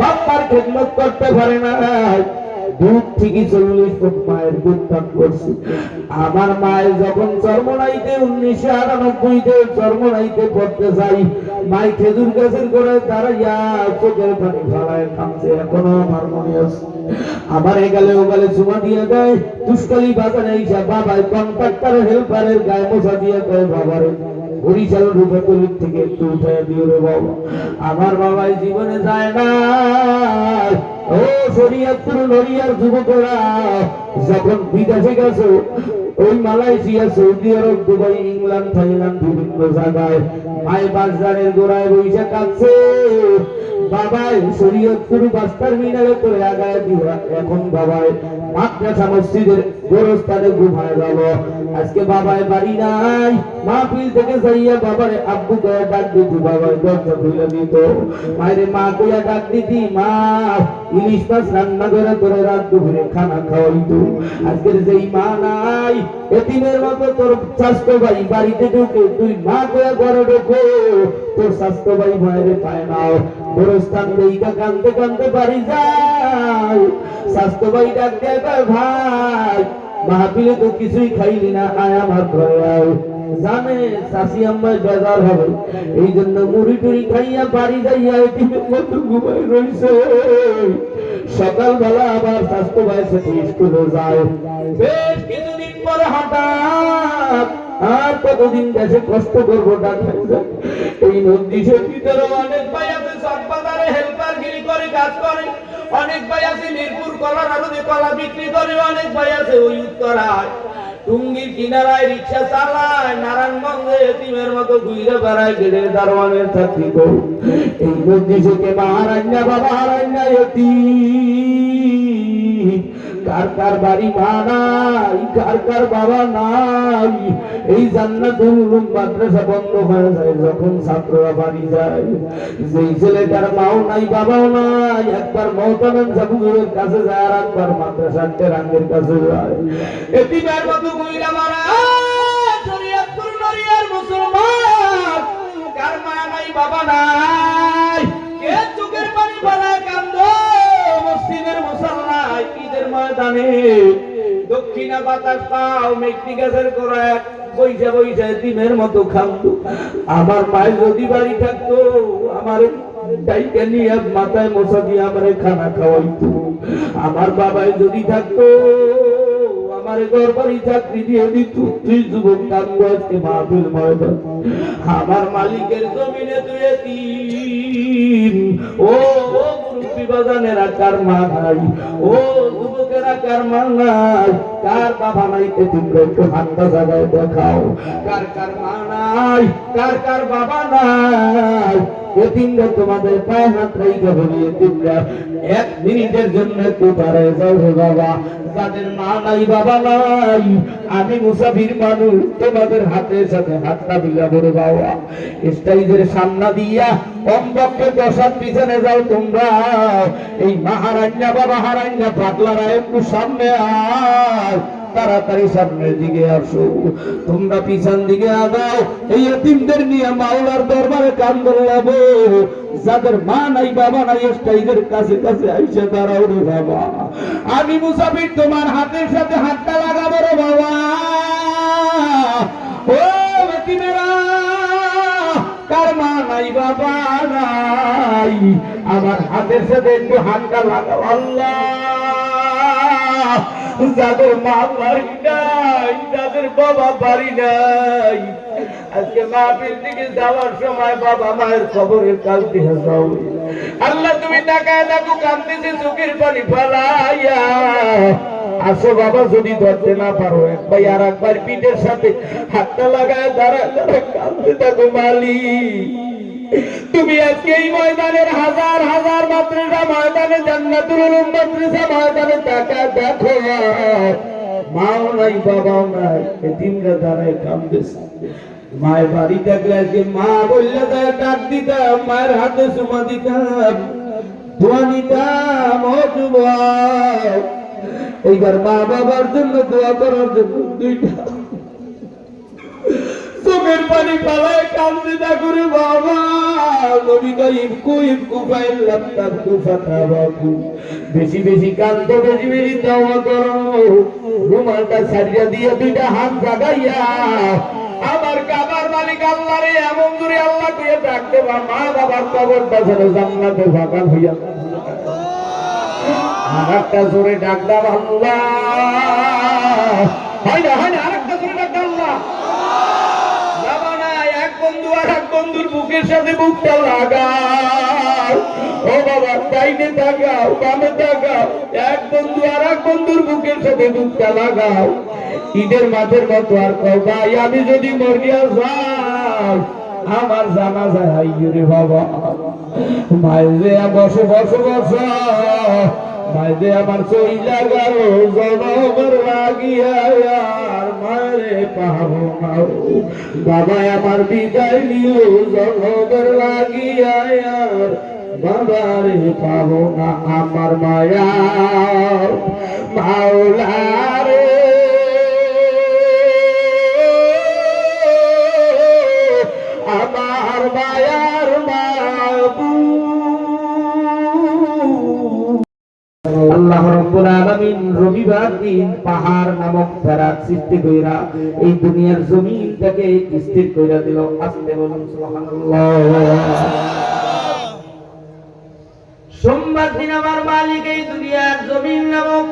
বাপ্পার খেদমত করতে পারে না। দুধ ঠিকই 40 ফুট মায়ের দুধ পান করছি। আমার মায়ের যখন চর্মনাইতে 1998-তে চর্মনাইতে পড়তে যাই, মাই খেজুর গাছের গোড়ায় দাঁড়াইয়া চোখের পানি ফালায় কাঁদছে, এখনো আমার মনে আছে। আমার এগালে ওগালে চুমা দিয়ে দেয়, দুষ্কালি বাজারে এসে বাবাই কন্ট্রাক্টর হেল্পারের গায়ে মোছা দিয়ে দেয়, বাবারে বরিশাল রূপতলির থেকে একটু উঠে দিও রে বাবা। আমার বাবাই জীবনে যায় না। ও শরীয়তপুর নড়িয়ার যুবকেরা যখন বিদেশে গেছো, ওই মালয়েশিয়া, সৌদি আরব, দুবাই, ইংল্যান্ড, থাইল্যান্ড বিভিন্ন জায়গায় মায় বাজারের গোড়ায় বৈশা কাঁদছে, বাবাই শরীয়তপুর বাস টার্মিনালে করে আগায় দিবা। এখন বাবাই মাদ্রাসা মসজিদের গোরস্থানে ঘুমায় গেল। আজকে বাবাই বাড়ি নাই, মাহফিল থেকে যাইয়া বাবারে আব্বু কয়ে ডাক দিতি, বাবাই দরজা খুলে দিত। মায়ের মা কইয়া ডাক দিতি, মা ইলিশ মাছ রান্না করে তোরে রাত দুপুরে খানা খাওয়াইতো। আজকের যেই মা নাই, এতিমের মতো তোর স্বাস্থ্য ভাই বাড়িতে ঢুকে তুই মা কইয়া ঘরে ঢোকো, তোর স্বাস্থ্য ভাই মায়ের পায় নাও। গোরস্থান দেইকা কান্দতে কান্দতে বাড়ি যায়, স্বাস্থ্য ভাই ডাক দেয়, ভাই মাহফিলে তো কিছুই খাইলি না, আয় আমার ঘরে আয়। জানে চাষি আম্মায় বেজার হবে, এই জন্য মুড়ি টুড়ি খাইয়া বাড়ি যাইয়া এটিমের মতো ঘুমাই রইছে। সকালবেলা আবার স্বাস্থ্য ভাই সাথে স্কুলে যায়। বেশ কিছুদিন পরে হঠাৎ আর কতদিন দেশে কষ্ট করবো ডাক্তার। এই নদীশের ভিতরে অনেক ভাই আছে চকবাজারে হেল্পারগিরি করে কাজ করে, অনেক ভাই আছে মিরপুর কলার আড়তে কলা বিক্রি করে, অনেক ভাই আছে ওই উত্তরায় টুঙ্গির কিনারায় রিক্সা চালায়, নারায়ণগঞ্জে এতিমের মতো ঘুরে বেড়ায়, গেড়ে দারোয়ানের চাকরি করে। এই নদীশকে মা হারায় না, বাবা হারায় না, এতিম। কার কার বাড়ি মা নাই, কার কার বাবা নাই। এই জান্নাতুল উলুম মাদ্রাসা বন্ধ হয়ে যায় যখন ছাত্ররা বাড়ি যায়। যেই ছেলেটার মাও নাই বাবাও নাই, একবার মহতামেম সাহুজুরের কাছে যায়, আর একবার মাদ্রাসার টেরাঙ্গের কাছে যায়। এতিমের মতো কইরা মারা শরীয়তপুর নড়িয়ার মুসলমান, কার মা নাই বাবা নাই, কে চোখের পানি ফেলায় কান্দো মসজিদের মুসল্লায় ঈদের ময়দানে। দক্ষিণা বাতাস পাও মেঘনি গাছের গোড়ায় বইসা বইসা এতিমের মতো খামতো। আমার মায়ের যদি বাড়ি থাকতো, আমার ডাইকা নিয়ে মাথায় মশা দিয়ে আমার খানা খাওয়াইতো। আমার বাবাই যদি থাকতো, আমার ঘর বাড়ি চাকরি দিয়ে দিত। তুই যুবক কান্দো আজকে মাহফিল ময়দান, আমার মালিকের জমিনে তুই এতিম। ও মুরব্বি বাজানেরা কার মা নাই, ও যুবকেরা কার মা নাই, কার বাবা নাই, তোমরা একটু হাতটা জায়গায় দেখাও। কার কার মা নাই, কার কার বাবা নাই, এতিমরা তোমাদের পায়ে হাত রাইখা বলি, এতিমরা 1 মিনিটের জন্য একটু দাঁড়ায় যাও রে বাবা। যাদের মা নাই বাবা নাই, আমি মুসাফির মানুষ, তোমাদের হাতের সাথে হাতটা মিলাবো রে বাবা। স্টেজের সামনে দিয়া কমপক্ষে 10 হাত পিছনে যাও তোমরা। এই মা হারাইনা বাবা হারাইনা পাগলারা একটু সামনে আয়, তাড়াতাড়ি সামনের দিকে আসো। তোমরা পিছন দিকে আগাও, এই এতিমদের নিয়ে মাওলার দরবারে কান ধরলাবো। যাদের মা নাই বাবা নাই, স্টেজের কাছে কাছে আইসা দাঁড়াও রে বাবা। আমি মুসাফির তোমার হাতের সাথে হাতটা লাগাবো রে বাবা। ও এতিমেরা কার মা নাই বাবা নাই, আমার হাতের সাথে একটু হাতটা লাগাও। আল্লাহ, যাদের মা বাড়ি নাই, যাদের বাবা বাড়ি নাই, আজকে মাহফিল থেকে যাওয়ার সময় বাবা মায়ের খবরের কাল দিয়ে যাও। আল্লাহ তুমি তাকায় দেখো, কাঁদতেছে চোখের পানি ফেলাইয়া। আসো বাবা, যদি ধরতে না পারো ভাই আর একবার পিঠের সাথে হাতটা লাগায় দাঁড়ায় দাঁড়ায় কাঁদতে থাকো। মালিক, তুমি আজকে এই ময়দানের হাজার হাজার মাদ্রাসা ময়দানে, জান্নাতুল উলুম মাদ্রাসা ময়দানে তাকায় দেখো, মাও নাই বাবাও নাই, এতিমরা দাঁড়ায় কাঁদতেছে। মায়ের বাড়ি থাকলে আজকে মা বললে ডাক দিতাম, মায়ের হাতে চুমা দিতাম, দোয়া নিতাম। ও যুবক, এইবার মা বাবার জন্য দোয়া করার জন্য 2টা চোখের চোখের পানি পালায় কান্দে করে বাবা নবী করিম কুইবকু ফাইল্লাম তাকু ফাতাবাকু বেশি বেশি কান্দো বেশি বেশি তওবা করো রুমালটা ছাড়িয়া দিয়ে দুইটা হাত জাগাইয়া আমার কাবার মালিক আল্লাহ রে এমন করে আল্লাহ কইয়া ডাকতে মা বাবার কবরটা যেন জান্নাতে ফাঁকা হইয়া আরেকটা জোরে ডাক দাও আল্লাহ হয় না আরেকটা জোরে ডাক দাও আল্লাহ না এক বন্ধু আর এক বন্ধুর বুকের সাথে বুকটা লাগাও ও বাবা ডাইনে তাকাও বামে তাকাও এক বন্ধু আর এক বন্ধুর বুকের সাথে বুকটা লাগাও ঈদের মাঠের মতো আর কও ভাই আমি যদি মরিয়া যাই আমার জানাজা আইয়ো রে বাবা মাইরে বসো মাইরে আমার চইলা গেল জনমের লাগিয়া আর মারে পাবো না বাবা আমার বিদায় নিও জনমের লাগিয়া আর বাবারে পাবো না আমার মায়া মাওলা রে আমার মায়ার আল্লাহ রাব্বুল আলামিন রবিবার দিন পাহাড় নামক ফেরাত সৃষ্টি কইরা এই দুনিয়ার জমিনটাকে স্থির কইরা দিল আস্তে বলুন সুবহানাল্লাহ সোমবার দিন আমার মালিক এই দুনিয়ার জমিন নামক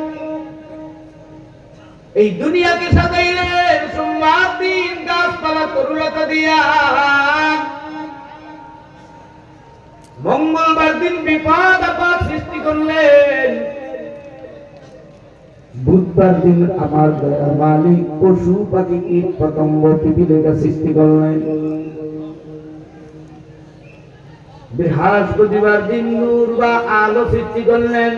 এই দুনিয়াকে সাজাইলেন সোমবার দিন গাছপালা তরুলতা দিয়া মঙ্গলবার দিন বিপদ আপদ সৃষ্টি করলেন বুধবার দিন আমার মালিক পশু পাখি কীট পতঙ্গ পিপিলিকা সৃষ্টি করলেন বৃহস্পতিবার দিন নূর বা আলো সৃষ্টি করলেন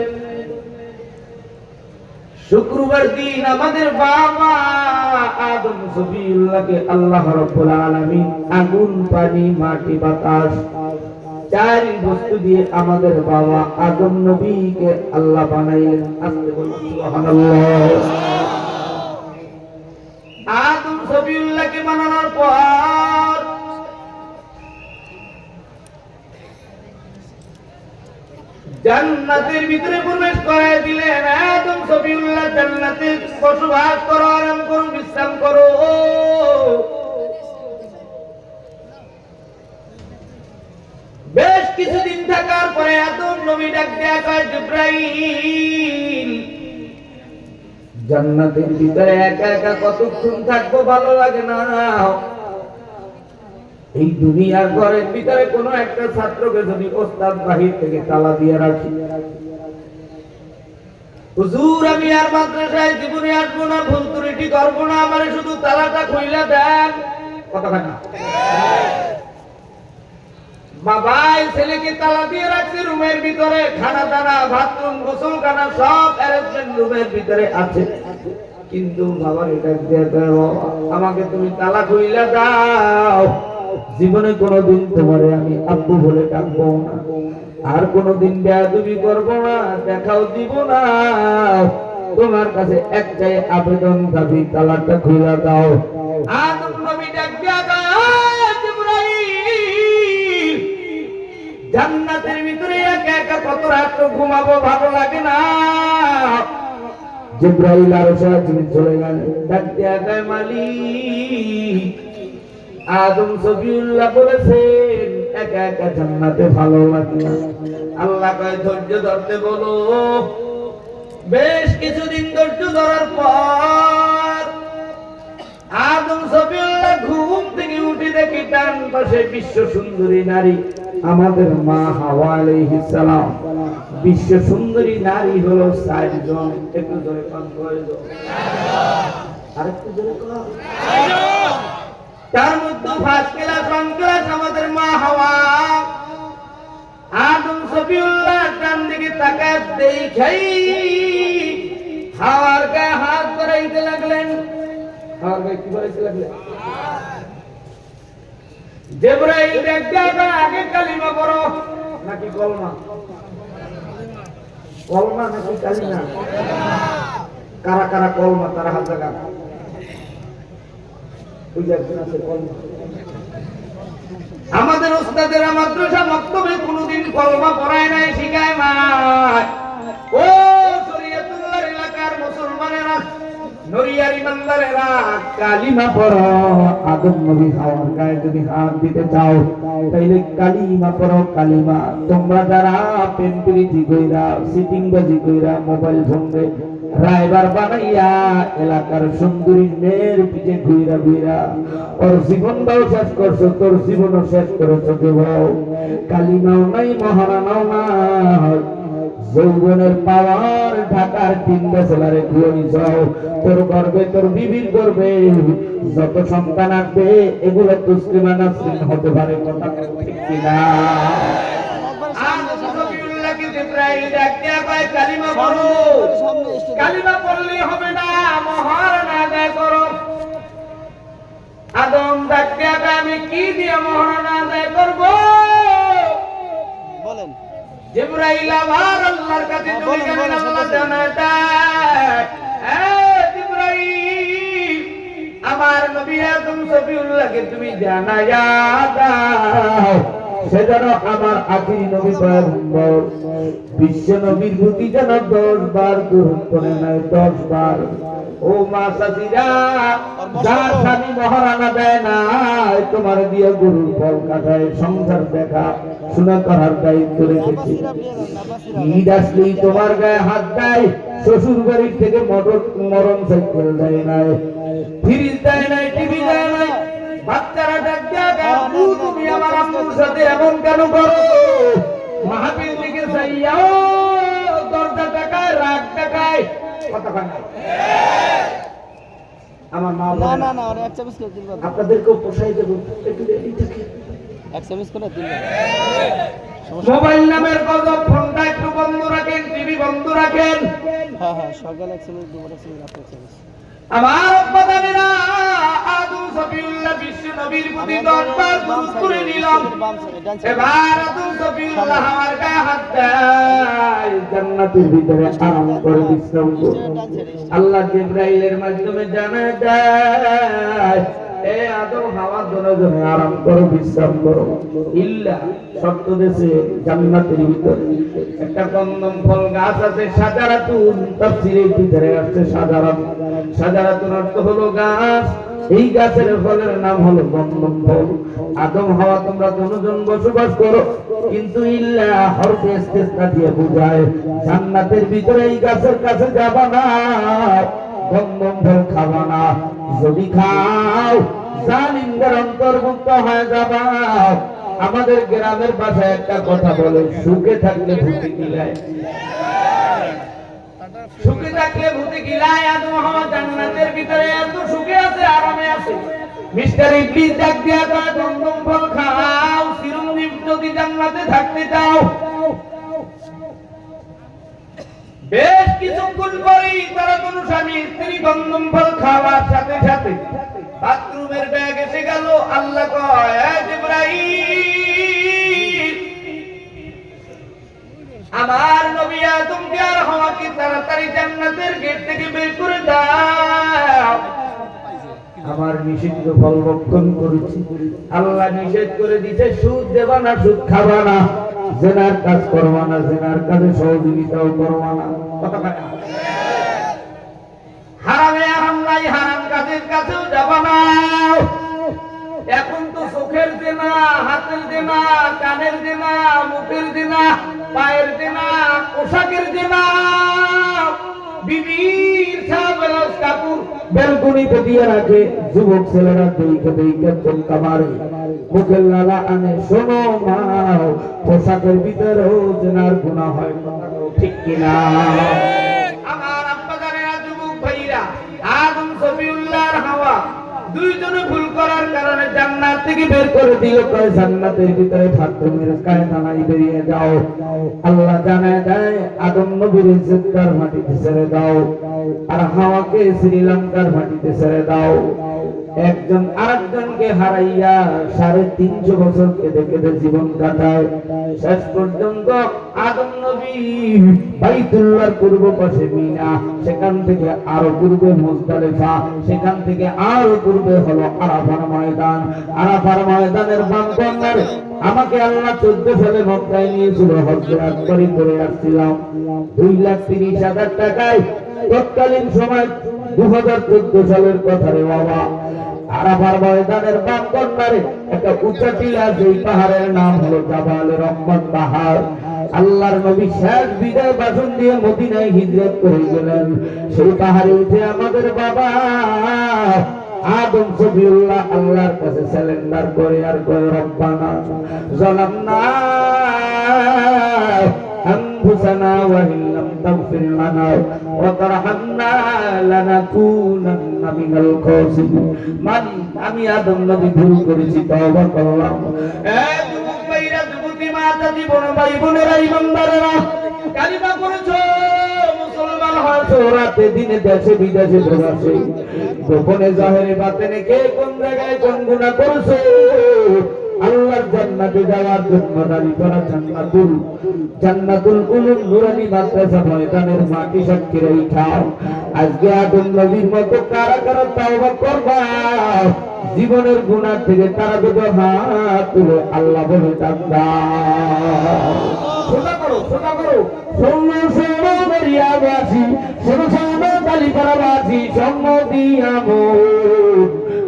শুক্রবার দিন আমাদের বাবা আদম সফিউল্লাহকে আল্লাহ রাব্বুল আলামিন আগুন পানি মাটি বাতাস চারি বস্তু দিয়ে আমাদের বাবা আদম নবীকে আল্লাহ বানাইলেন আস্তে বলুন সুবহানাল্লাহ আদম সফিউল্লাহকে বানানোর পর জান্নাতের ভিতরে প্রবেশ করায় দিলেন আদম সফিউল্লাহ জান্নাতে বসবাস করো আরাম করো বিশ্রাম করো বেশ কিছুদিন থাকার পরে আদম নবী ডাক দেয়া কয় জিবরাইল জান্নাতের ভিতরে একা একা কতক্ষণ থাকবো ভালো লাগে না এই দুনিয়ার ঘরের ভিতরে কোন একটা ছাত্রকে যদি ওস্তাদ বাহির থেকে তালা দিয়ে রাখি হুজুর আমি আর মাদ্রাসায় জীবনে আসবো না ভুল ত্রুটি করবো না আমারে শুধু তালাটা খুইলা দেন কতখানি বাবাই ছেলেকে তালা দিয়ে রাখছে রুমের ভিতরে খানা দানা বাথরুম গোসলখানা সব অ্যারেঞ্জমেন্ট রুমের ভিতরে আছে কিন্তু বাবার এটা দিয়ে দাও আমাকে তুমি তালা খুইলা দাও জীবনে কোনোদিন তোমারে আমি আব্বু বলে ডাকবো না আর কোনোদিন বেয়াদবি করবো না দেখাও দিব না তোমার কাছে একটাই আবেদন দাবি তালাটা খুলে দাও আদম নবী ডাক দিয়া জিবরাইল জান্নাতের ভিতরে একা একা কত রাত ঘুমাবো ভালো লাগে না জিবরাইল আর সাজিদ চলে গেল ডাক দিয়া গায় মালিক আদম সফিউল্লাহ বলেছেন একা একা জান্নাতে ভালো লাগে না আল্লাহ কয় ধৈর্য ধরতে বলো বেশ কিছুদিন ধৈর্য ধরার পর আদম সফিউল্লাহ ঘুম থেকে উঠে দেখি ডান পাশে বিশ্ব সুন্দরী নারী আমাদের মা হাওয়া আলাইহিস সালাম বিশ্ব সুন্দরী নারী হলো 4 জন একটু জোরে পান করে দাও আরেকটু জোরে করো তার মধ্যে ফার্স্ট ক্লাস আমাদের মা হাওয়া আদম সফিউল্লাহ ডান দিকে তাকায় দেখাই হাওয়ার গায়ে হাত ধরাইতে লাগলেন হাওয়ার গায়ে কি ধরাইতে লাগলেন জিবরাইল দেখা আগে কালিমা পড়ো নাকি কলমা কলমা নাকি কালিমা কারা কারা কলমা তারা হাত জায়গা ওই যে একজন আছে কলমা। আমাদের উস্তাদেরা মাদ্রাসা মক্তবে কোনোদিন কলমা পড়ায় নাই, শিখায় নাই। ও শরীয়তুল্লাহর এলাকার মুসলমানেরা, নরিয়ার ইমানদারেরা, কালিমা পড়ো। আদম নবী হাওয়ার গায়ে যদি হাত দিতে চাও তাইলে কালিমা পড়ো, কালিমা। তোমরা যারা প্রেম প্রীতি কইরা, সিটিংবাজি কইরা, মোবাইল ফোনে রাইবার বানাইয়া এলাকার সুন্দরী মেয়ের পিছে ঘুইরা ঘুইরা ওর জীবনটাও শেষ করছো, তোর জীবনও শেষ করেছো কে ভাও। কালিমাও নাই, মহারানাও নাই, যৌবনের পাওয়ার ঢাকার তিন বেসলারে ঘুরে যাও। তোর গর্বে, তোর বিবির গর্বে যত সন্তান আসবে এগুলো তুসলিমা নাসরিন হতে পারে, কথা ঠিক কিনা? কালিমা পড়লেই হবে না, মহারণা আদায় করো। আদম ডাকতে আমি কি দিয়ে মহারণা আদায় করবো? বলেন। জিবরাইল আবার আল্লাহর কাছে তুমি কেন আল্লাহ জানায় দেয়, জিবরাইল আমার নবী আদম সফিউল্লাহকে তুমি জানায়া দাও, সে যেন আমার আখিরি নবী পয়গম্বর বিশ্ব নবীর প্রতি যেন 10 বার গ্রহণ করে নেয়, 10 বার। ও মা সাসিরা, যার স্বামী মহারানা দেয় না, তোমার দিয়ে গরুর ফল কাটায়, সংসার দেখা শোনা করার দায়িত্ব রেখেছি। ঈদ আসলেই তোমার গায়ে হাত দেয়, শ্বশুর বাড়ির থেকে মরণ সাইকেল দেয় নাই, ফ্রিজ দেয় নাই, টিভি দেয় নাই। বাচ্চারা ডাক দেয়, তুমি আমার আম্মুর সাথে এমন কেন করো? মাহফিল থেকে চাইয়াও দরজা টাকায়, রাগ টাকায়, কথা কয় না। আমার মা না না না, এক চামচ করে দিন, আপনাদেরকেও পোষাই দেব, একটু রেডি থাকে, এক চামচ করে দিন। মোবাইল নামের গজব, ফোনটা একটু বন্ধ রাখেন, টিভি বন্ধ রাখেন। হ্যাঁ হ্যাঁ, সকালে এক চামচ, দুপুরে এক চামচ, রাতে এক চামচ। আমার আব্বাদানেরা, আদম সফিউল্লাহ বিশ্ব নবীর প্রতি 10 বার দুরূদ করে নিলাম। এবার আদম সফিউল্লাহ আমার গায়ে হাত দেয়, জান্নাতের ভিতরে আরাম করে বিশ্রাম করো। আল্লাহ জিবরাইলের মাধ্যমে জানায় দেয়, এ আদম হাওয়া দুজনে আরাম করো, বিশ্রাম করো। ইল্লা শর্ত দেশে জান্নাতের ভিতরে একটা কন্দম ফল গাছ আছে, শাজারাতুন, তাফসীরের ভিতরে আছে শাজারাত। শাজারাতুন অর্থ হলো গাছ, এই গাছের ফলের নাম হলো কন্দম ফল। আদম হাওয়া তোমরা দুজন বসবাস করো, কিন্তু ইল্লা হরফে ইস্তিসনা দিয়ে বোঝায় জান্নাতের ভিতরে এই গাছের কাছে যাবা না, কন্দম ফল খাবা না। যদি খাও জালিমদের অন্তর্ভুক্ত হয়ে যাবা। আমাদের গ্রামের ভাষায় একটা কথা বলে, সুখে থাকলে ভূতে গিলায়, সুখে থাকলে ভূতে গিলায়। আদম হাওয়া জান্নাতের ভিতরে এত সুখে আছে, আরামে আছে। মিস্টার ইবলিস ডাক দিয়া কয়, কন্দম ফল খাও, চিরঞ্জীব যদি জান্নাতে থাকতে চাও। বেশ কিছুক্ষণ পরেই তারা কোন স্বামী স্ত্রী কন্দম ফল খাওয়ার সাথে সাথে বাথরুমের ব্যাগ এসে গেল। আল্লাহ কয়, জিবরাইল আমার নবী আদমকে আর হাওয়াকে তাড়াতাড়ি জান্নাতের গেট থেকে বের করে দাও। আমার নিষিদ্ধ ফল ভক্ষণ করেছি। আল্লাহ নিষেধ করে দিতে, সুদ দেবা না, সুদ খাবা না, জেনার কাজ করবা না, জেনার কাজে সহযোগিতাও করবা না। হারামে আরাম নাই, হারাম কাজের কাছেও যাবা না। এখন তো চোখের দেনা, হাতের দেনা, কানের দেনা, মুখের দেনা, পায়ের দেনা, পোশাকের দেনা, বিবির ব্লাউজ কাপড় বেলকনিতে দিয়ে রাখে। যুবক ছেলেরা দেখে দেখে চমকা মারে, মুখের লালা আনে। শোনো মা, পোশাকের ভিতরেও জেনার গুনাহ হয়, ঠিক কিনা? আমার আব্বা জানেরা, যুবক ভাইরা, আদম সফিউল্লাহর হাওয়া দুইজনে ভুল করার কারণে জান্নাত থেকে বের করে দিল। কয় জান্নাতের ভিতরে বাথরুমের কায়দা নাই, বেরিয়ে যাও। আল্লাহ জানায় দেয়, আদম নবীর ইজ্জতদার মাটিতে ছেড়ে দাও, আর হাওয়াকে শ্রীলঙ্কার মাটিতে ছেড়ে দাও। একজন আরেকজনকে হারাইয়া 350 বছর কেঁদে কেঁদে জীবন কাটায়। শেষ পর্যন্ত আদম নবী বাইতুল্লাহর পূর্ব পাশে মিনা, সেখান থেকে আরো পূর্বে মুজদালিফা, সেখান থেকে আরো পূর্বে হলো আরাফার ময়দান। আরাফার ময়দানের বাম কর্নারে আমাকে আল্লাহ 14 সালে মক্কায় নিয়েছিল, হজ্জে আকবরী করে আসছিলাম 2,30,000 টাকায়। তৎকালীন সময় 2014 সালের কথা রে বাবা। আরাফার ময়দানের বাম কর্নারে একটা উঁচা টিলা, যেই পাহাড়ের নাম হলো জাবালে রহমত পাহাড়। আল্লাহর নবী শেষ বিদায় ভাষণ দিয়ে মদিনায় হিজরত করে গেলেন। সেই পাহাড়ে উঠে আমাদের বাবা আদম সফিউল্লাহ আল্লাহর কাছে সারেন্ডার করে আর কয়, রব্বানা যালামনা আনফুসানা ওয়া ইল্লাম তাগফির লানা ওয়া তারহামনা লানাকুনান্না মিনাল খাসিরিন। আমি আদম নবী ভুল করেছি, তওবা করলাম। যুবক ভাইরা, যুবতী মাতা, জীবন ভাই বোনেরা, ইমানদারেরা, কালিমা করেছো, মুসলমান হয়েছো, রাতে দিনে দেশে বিদেশে প্রবাসে, গোপনে জাহেরে বাতেনে কে কোন জায়গায় কোন গুনাহ করেছো, আল্লাহর জান্নাতে যাওয়ার জন্য দাঁড়ি করা জান্নাতুল উলুম নুরানি মাদ্রাসা ময়দানের মাটি সাক্ষী রাখা। আজকে আদম নবীর মতো কারা কারা তাওবা করবা, জীবনের গুনাহ থেকে তারা দুটো হাত তুলে আল্লাহ বলে ডাক দাও। সোজা করো, সোজা করো। শোনো শোনো দরিয়াবাসী, শোনো শোনো কালীপাড়াবাসী, সম্মতি আমল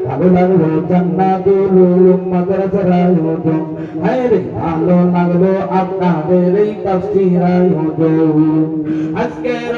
ভালো লাগলো জান্নাতুল উলুম মাদ্রাসার আয়োজন। হায় রে ভালো লাগলো আপনাদের এই তাফসীর আয়োজন। আজকের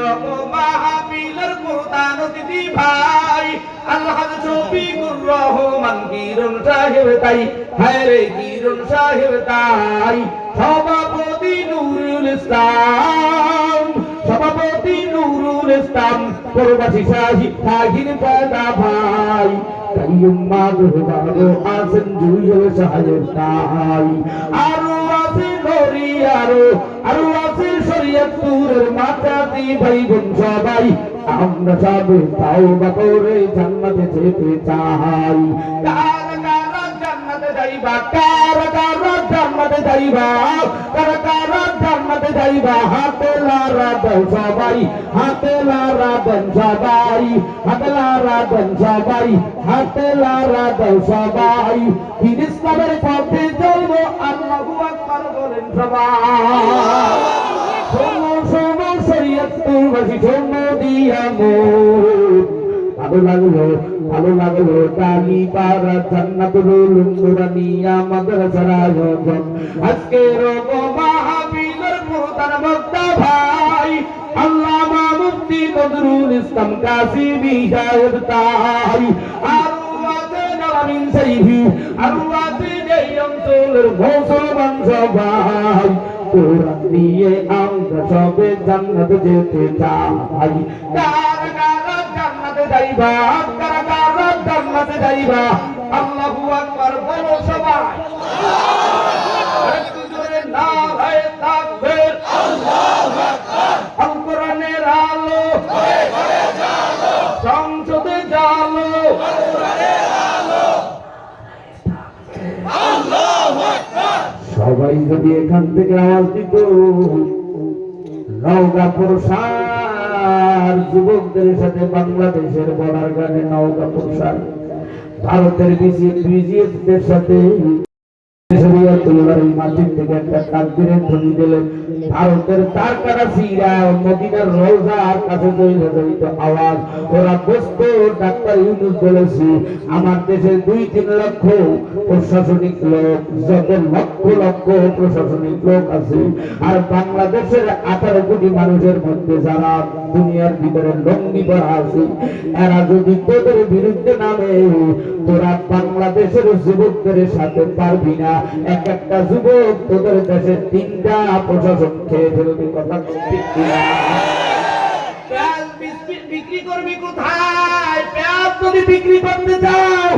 মাহফিলের প্রধান অতিথি ভাই আলহাজ শফিকুর রহমান কিরণ সাহেব তাই, হায় রে কিরণ সাহেব তাই, সভাপতি নুরুল ইসলাম, সভাপতি নুরুল ইসলাম, প্রবাসী শাহিন পয়দা ভাই, কাইয়ুম মাগরুবারো আসেন জুয়েল সাহেব তাই, আরো আছে নরি, আরো আছে শরীয়তপুরের মাতাতি ভাই বোন সবাই, আমরা সবে তাওবা করে জান্নাতে যেতে চাই। কারা কারা জান্নাতে যাইবা, কারা কারা জান্নাতে যাইবা, কারা কারা জান্নাতে যাইবা, হাতে লারা দেন সবাই, হাতে লারা দেন সবাই, হাতে লারা দেন সবাই, হাতে লারা দেন সবাই। দিন ইসলামের পথে চলবো, আল্লাহু আকবার বলেন সবাই। শোনো শোনো শরীয়তপুরবাসী, শোনো দিয়া মন, ভালো লাগলো, ভালো লাগলো কালীপাড়া জান্নাতুল উলুম নুরানিয়া মাদ্রাসার আয়োজন। আজকের মাহফিলের প্রধান বক্তা ভাই আল্লামা মুফতি নজরুল ইসলাম কাসিমি সাহেব তাই, আরো আছে নারায়ণ সাইফি, আরো আছে এই অঞ্চলের মুসলমান সবাই, কোরআন নিয়ে আমরা সবে জান্নাতে যেতে চাই। কারা কারা জান্নাতে যাইবা, কারা কারা জান্নাতে যাইবা, আল্লাহু আকবার বলো সবাই। একটু জোরে নারায়ে তাকবীর, আল্লাহু আকবার। আল কোরআনের আলো ঘরে ঘরে জ্বালো, সংসদে জ্বালো, কোরআনের আলো, আল্লাহু আকবার। সবাই যদি এখান থেকে আওয়াজ দিত, নওগাঁ প্রসার যুবকদের সাথে বাংলাদেশের বর্ডার গানে নওগাঁ প্রসার, ভারতের বিজিএফদের সাথে মাটির থেকে একটা তাকবীরের ধ্বনি দিলেন। ভারতের তারকারা সিরা মদিনার রওজার কাছে জড়িত আওয়াজ, ওরা বসত। ডাক্তার ইউনূস বলেছি, আমার দেশের 2-3 লক্ষ প্রশাসনিক লোক, যত লক্ষ লক্ষ প্রশাসনিক লোক আছে, আর বাংলাদেশের 18 কোটি মানুষের মধ্যে যারা দুনিয়ার ভিতরে লঙ্গি পরা আছে, এরা যদি তোদের বিরুদ্ধে নামে, তোরা বাংলাদেশের যুবকদের সাথে পারবি না। এক একটা যুবক তোদের দেশে 3টা প্রশাসন খেয়ে ফেলবে। কথা ঠিক কিনা? পেঁয়াজ বিক্রি করবি কোথায়? পেঁয়াজ যদি বিক্রি করতে যাও,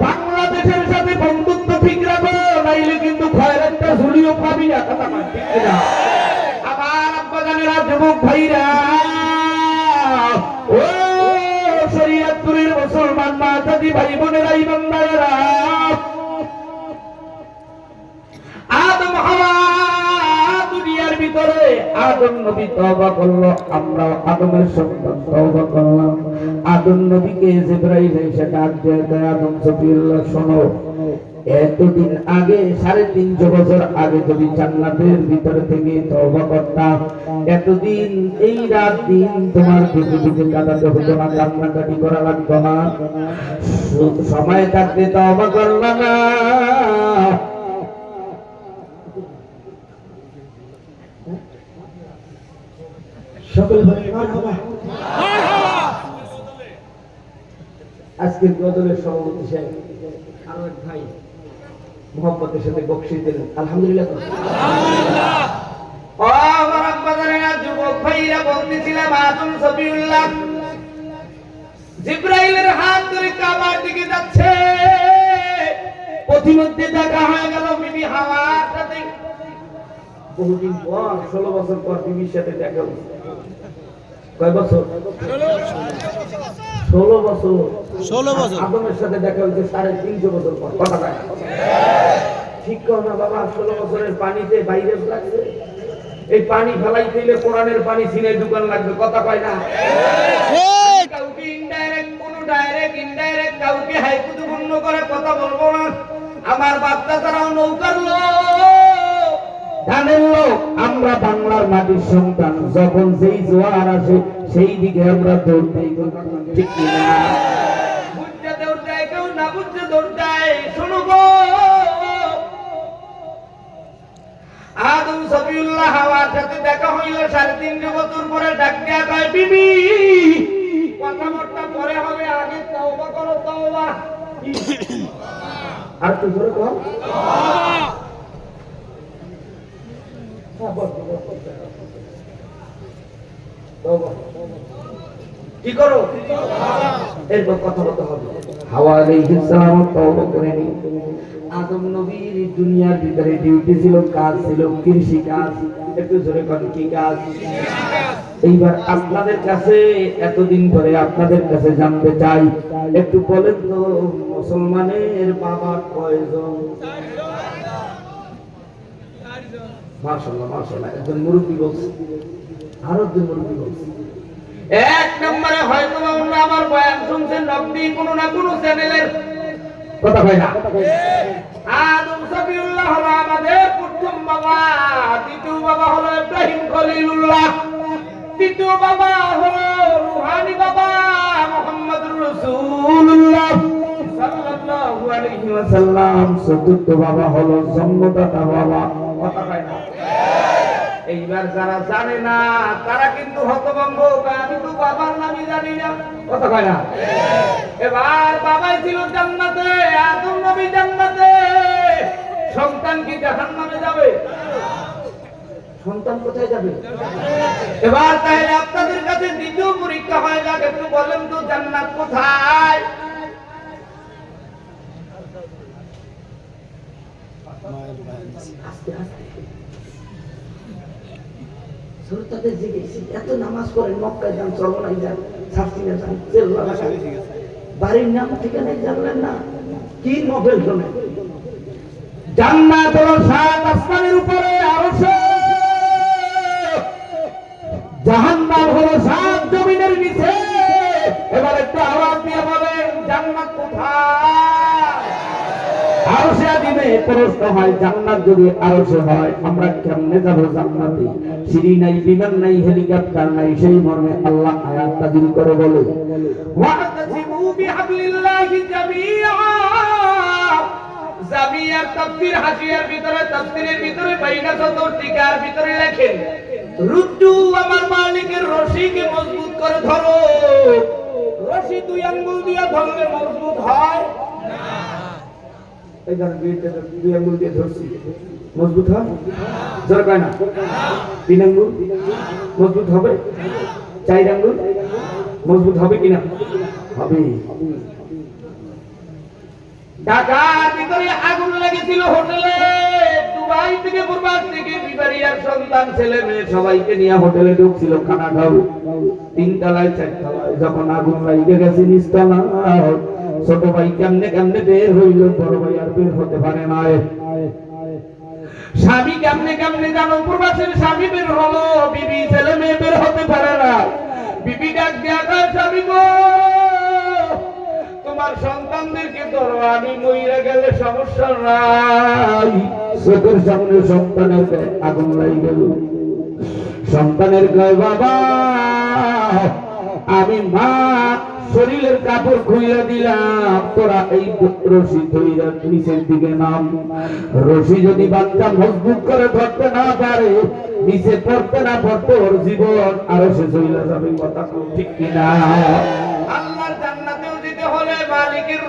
বাংলাদেশের সাথে বন্ধুত্ব ঠিক রাখো, নাইলে কিন্তু খয়রাতটা ঝুলিও পাবি না। কথা ঠিক কিনা? আমার আব্বা জানেরা, যুবক ভাইরা, ও শরীয়তপুরের মুসলমান মাতাজি ভাই বোনেরা, আদম নবী তওবা করলো, আমরাও আদমের সন্তান তওবা করলাম। আদম নবীকে জিবরাইল এসে ডাক দিয়ে কয়, আদম সফিউল্লাহ শোনো, এতদিন আগে 350 বছর আগে যদি জান্নাতের ভিতরে থেকে তওবা করতাম, এতদিন এই রাত দিন তোমার দুঃখে দুঃখে কাটাতে হতো না, কান্নাকাটি করা লাগতো না। সময় থাকতে তওবা করলাম না। সকল ভাই মারহাবা। আজকের গজলের সভাপতি সাহেব আরো এক ভাই মোহাম্মদের সাথে বকশিশ দিলেন, আলহামদুলিল্লাহ। ও আমার আব্বাজানেরা, যুবক ভাইরা, বলতেছিলাম আদম সফিউল্লাহ জিবরাইলের হাত ধরে কাবার দিকে যাচ্ছে। পথিমধ্যে দেখা হয়ে গেল বিবি হাওয়ার সাথে। বহুদিন পর 16 বছর পর বিবির সাথে দেখা হয়েছে। কয় বছর? 16 বছর। 16 বছর আদমের সাথে দেখা হয়েছে 350 বছর পর। কথা কয় ঠিক কর না বাবা? 16 বছরের পানিতে ভাইরাস লাগছে। এই পানি ফেলাইতে হইলে কোরআনের পানি সিনে দোকান লাগবে। কথা কয় না? কাউকে ইনডাইরেক্ট, কোন ডাইরেক্ট ইনডাইরেক্ট কাউকে হাইকুতুপূর্ণ করে কথা বলবো না। আমার বাচ্চা তারাও নৌকার লোক, ধানের লোক। আমরা বাংলার মাটির সন্তান। যখন যেই জোয়ার আসে সেই দিকে আমরা দৌড় দেই, ঠিক কিনা? বুঝতে দৌড় দেয় কেউ, না বুঝতে দৌড় দেয়। শোনো গো, আদম সফিউল্লাহ হাওয়ার সাথে দেখা হইল 350 বছর পরে। ডাক দেয়া কয়, বিবি কথাবার্তা পরে হবে, আগে তওবা করো, তওবা। আর তুই জোরে কর। কি করো? এরপর কথা বলতে হবে। হাওয়া আলাইহিস সালাম তওবা করে নি। আদম নবীর দুনিয়ার ভিতরে ডিউটি ছিল, কাজ ছিল কৃষি কাজ। একটু জোরে কর, কি কাজ? এইবার আপনাদের কাছে, এতদিন ধরে আপনাদের কাছে জানতে চাই, একটু বলেন তো মুসলমানের বাবা কয়জন? মাশাআল্লাহ মাশাআল্লাহ, একজন মুরব্বি বলছে, আরো একজন মুরব্বি বলছে। এক নম্বরে হয়তো আমরা আমার বয়ান শুনছেন নবী কোনো না কোনো চ্যানেলের। কথা হয় না? আদম সফিউল্লাহ হলো আমাদের প্রথম বাবা, দ্বিতীয় বাবা হলো ইব্রাহিম খলিলুল্লাহ, তৃতীয় বাবা হলো রুহানি বাবা মুহাম্মদুর রাসূলুল্লাহ সাল্লাল্লাহু আলাইহি ওয়াসাল্লাম, চতুর্থ বাবা হলো জন্মদাতা বাবা। কথা হয় না? এইবার যারা জানে না তারা কিন্তু হতভম্ব, আমি তো বাবার নামই জানি না। কথা কয় না? এবার বাবাই ছিল জান্নাতে, আদম নবী জান্নাতে, সন্তান কি জাহান্নামে যাবে? সন্তান কোথায় যাবে? এবার তাহলে আপনাদের কাছে দ্বিতীয় পরীক্ষা হয়ে যাক, একটু বলেন তো জান্নাত কোথায়? আস্তে আস্তে তাদের জিজ্ঞেস, এত নামাজ পড়েন, মক্কায় যান, চরমনায় যান, শাস্তিনে যান, বাড়ির নাম ঠিকানায় জানলেন না, কি নভেল শোনেন? জান্নাত হলো 7 আসমানের উপরে আরশ, জাহান্নাম হলো 7 জমিনের নিচে। এবার একটু আওয়াজ দিয়ে বলেন জান্নাত কোথায়? আরশে আজিমে। প্রশ্ন হয়, জান্নাত যদি আরশে হয়, আমরা কেমনে যাব জান্নাতে? সিঁড়ি নাই, বিমান নাই, হেলিকপ্টার নাই। সেই মর্মে আল্লাহ আয়াত নাযিল করে বলে, ওয়াতাসিমু বিহাবলিল্লাহি জামিআ। জামিআর তাফসীর হাসিয়ার ভিতরে, তাফসীরের ভিতরে বাইনা সদর টিকার ভিতরে লেখেন, রুদ্দু আমার মালিকের রশিকে মজবুত করে ধরো। রশি 2 আঙ্গুল দিয়ে ধরলে মজবুত হয় না। এই ধর 2 আঙ্গুল দিয়ে ধরছি, মজবুত হয়? জোর কয় না? 3 আঙ্গুল মজবুত হবে? 4 আঙ্গুল মজবুত হবে কিনা? হবে। ঢাকার ভিতরে আগুন লেগেছিল হোটেলে, দুবাই থেকে প্রবাস থেকে বিবারিয়ার সন্তান ছেলে মেয়ে সবাইকে নিয়ে হোটেলে ঢুকছিল খানা খাবো। 3 তলায় 4 তলায় যখন আগুন লেগে গেছে নিচতলা, ছোট ভাই কেমনে কেমনে বের হইল, বড় ভাই আর বের হতে পারে না। স্বামী কেমনে কেমনে জানো, প্রবাসের স্বামী বের হলো, বিবি ছেলে মেয়ে বের হতে পারে না। বিবি ডাক দিয়া কয়, স্বামী গো, তোমার সন্তানদেরকে ধরো, আমি মইরা গেলে সমস্যা নাই। চোখের সামনে সন্তানের আগুন লাই গেল। সন্তানের কয়, বাবা আমি মা শরীরের কাপড় খুইলা দিলাম, তোরা এই রশি ধইরা নিচের দিকে নাম। রশি যদি বাচ্চা মজবুত করে ধরতে না পারে, নিচে পড়তে না পড়তে ওর জীবন আরো শেষ হইলা যাবে। কথা ঠিক কিনা? আল্লাহর জান্নাতেও যেতে হলে মালিকের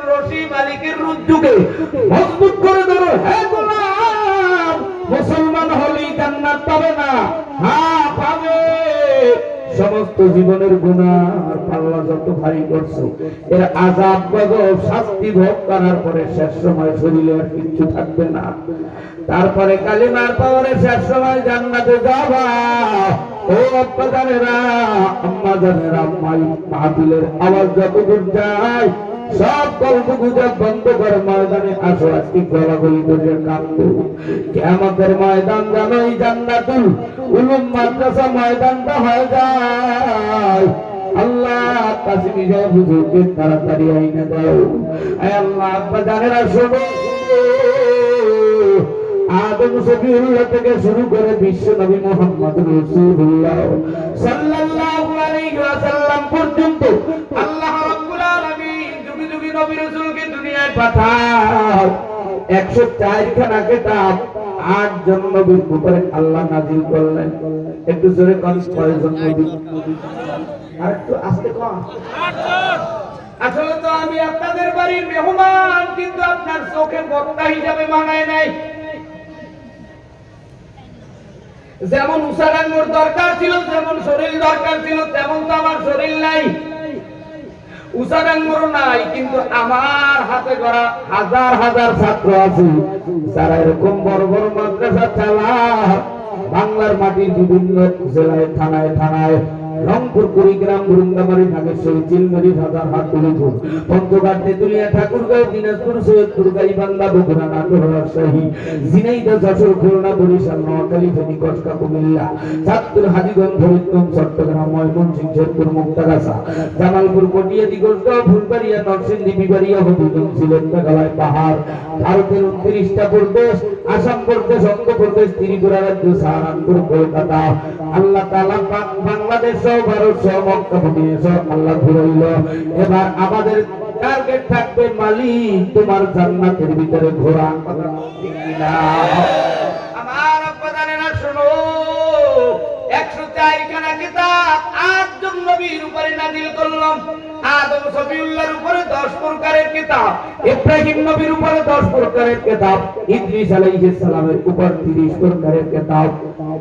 রশি, মালিকের রজ্জুকে মজবুত করে ধরো। হে গোলাম, মুসলমান হলেই জান্নাত পাবে না। হ্যাঁ পাবে। সমস্ত জীবনের গুনাহ আর পাল্লা যত ভারী করছো, এর আযাব গজব শাস্তি ভোগ করার পরে শেষ সময় শরীরে আর কিচ্ছু থাকবে না। তারপরে কালিমার পাওয়ারে শেষ সময় জান্নাতে যাবা। ও আব্বা জানেরা, আম্মা জানেরা, মাহফিলের আওয়াজ যতদূর যায় সব গল্প গুজব বন্ধ করে ময়দানে আসো। আজকে গলাগলি করে কাঁদবো। কিয়ামতের ময়দান জানো এই জান্নাতুল উলুম মাদ্রাসা ময়দানটা হয়ে যায়। আল্লাহ কাসিমি সাহেব হুজুরকে তাড়াতাড়ি আইনা দাও। আয় আল্লাহ, আব্বা জানেরা শোনো, আদম শফিউল্লাহ থেকে শুরু করে বিশ্ব নবী মুহাম্মদ রাসূলুল্লাহ সাল্লাল্লাহু আলাইহি ওয়াসাল্লাম পর্যন্ত আল্লাহ রাব্বুল আলামিন যুগে যুগে নবী রাসূলকে দুনিয়ায় পাঠায়। 104 খানা কিতাব 8 জন নবীর উপরে আল্লাহ নাযিল করলেন। একটু জোরে কোন কয়জন নবী? আর একটু আস্তে কোন? 8 জন। আসলে তো আমি আপনাদের বাড়ির মেহমান, কিন্তু আপনার চোখে বক্তা হিসাবে মানায় নাই। যেমন উসারাঙ্গর দরকার ছিল, যেমন শরীর দরকার ছিল, তেমন তো আমার শরীর নাই, উসারাঙ্গর নাই, কিন্তু আমার হাতে গড়া হাজার হাজার ছাত্র আছে যারা এরকম বড় বড় মাদ্রাসা চালায়। বাংলার মাটির বিভিন্ন জেলায়, থানায় থানায়, রংপুর, কুড়িগ্রাম, বুরুঙ্গামারি, নাগেশ্বরী, চিলমারি, হাজারহাট, তুলিপুর, পঞ্চগড়, তেতুলিয়া, ঠাকুরগাঁও, দিনাজপুর, সৈয়দপুর, গাইবান্ধা, বগুড়া, নাটোর, রাজশাহী, ঝিনাইদহ, যশোর, খুলনা, বরিশাল, নোয়াখালী, ফেনী, কসবা, কুমিল্লা, চাঁদপুর, হাজীগঞ্জ, ফরিদগঞ্জ, চট্টগ্রাম, ময়মনসিংহ, শেরপুর, মুক্তাগাছা, জামালপুর, কটিয়া, দিগঞ্জগাঁও, ফুলবাড়িয়া, নরসিংদী, বিবাড়িয়া, হবিগঞ্জ, সিলেট, মেঘালয়, পাহাড়, ভারতের 29টা প্রদেশ, আসাম প্রদেশ, অন্ধ্রপ্রদেশ, ত্রিপুরা রাজ্য, সাহারানপুর, কলকাতা, আল্লাহ তাআলা বাংলাদেশ সহ ভারত সহ মক্কা মদিনা সহ আল্লাহ ঘুরাইল। এবার আমাদের টার্গেট থাকবে মালিক তোমার জান্নাতের ভিতরে ঘোরা। আমার আব্বা জানেনা, শোনো, 104 খানা কিতাব 8 জন নবীর উপরে নাযিল করলাম। আদম শফিউল্লাহর উপরে 10 প্রকারের কিতাব, ইব্রাহিম নবীর উপরে 10 প্রকারের কিতাব, ইদ্রিস আলাইহিস সালামের উপর 30 প্রকারের কিতাব,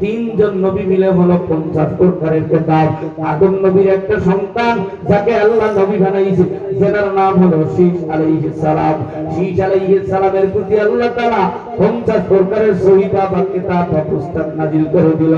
3 জন নবী মিলে হলো 50 প্রকারের কিতাব। আদম নবীর একটা সন্তান যাকে আল্লাহ নবী বানাইছে, যার নাম হলো শীশ আলাইহিস সালাম। শীশ আলাইহিস সালামের প্রতি আল্লাহ তাআলা 50 প্রকারের সহিফা বা কিতাব বা পুস্তক নাযিল করে দিল।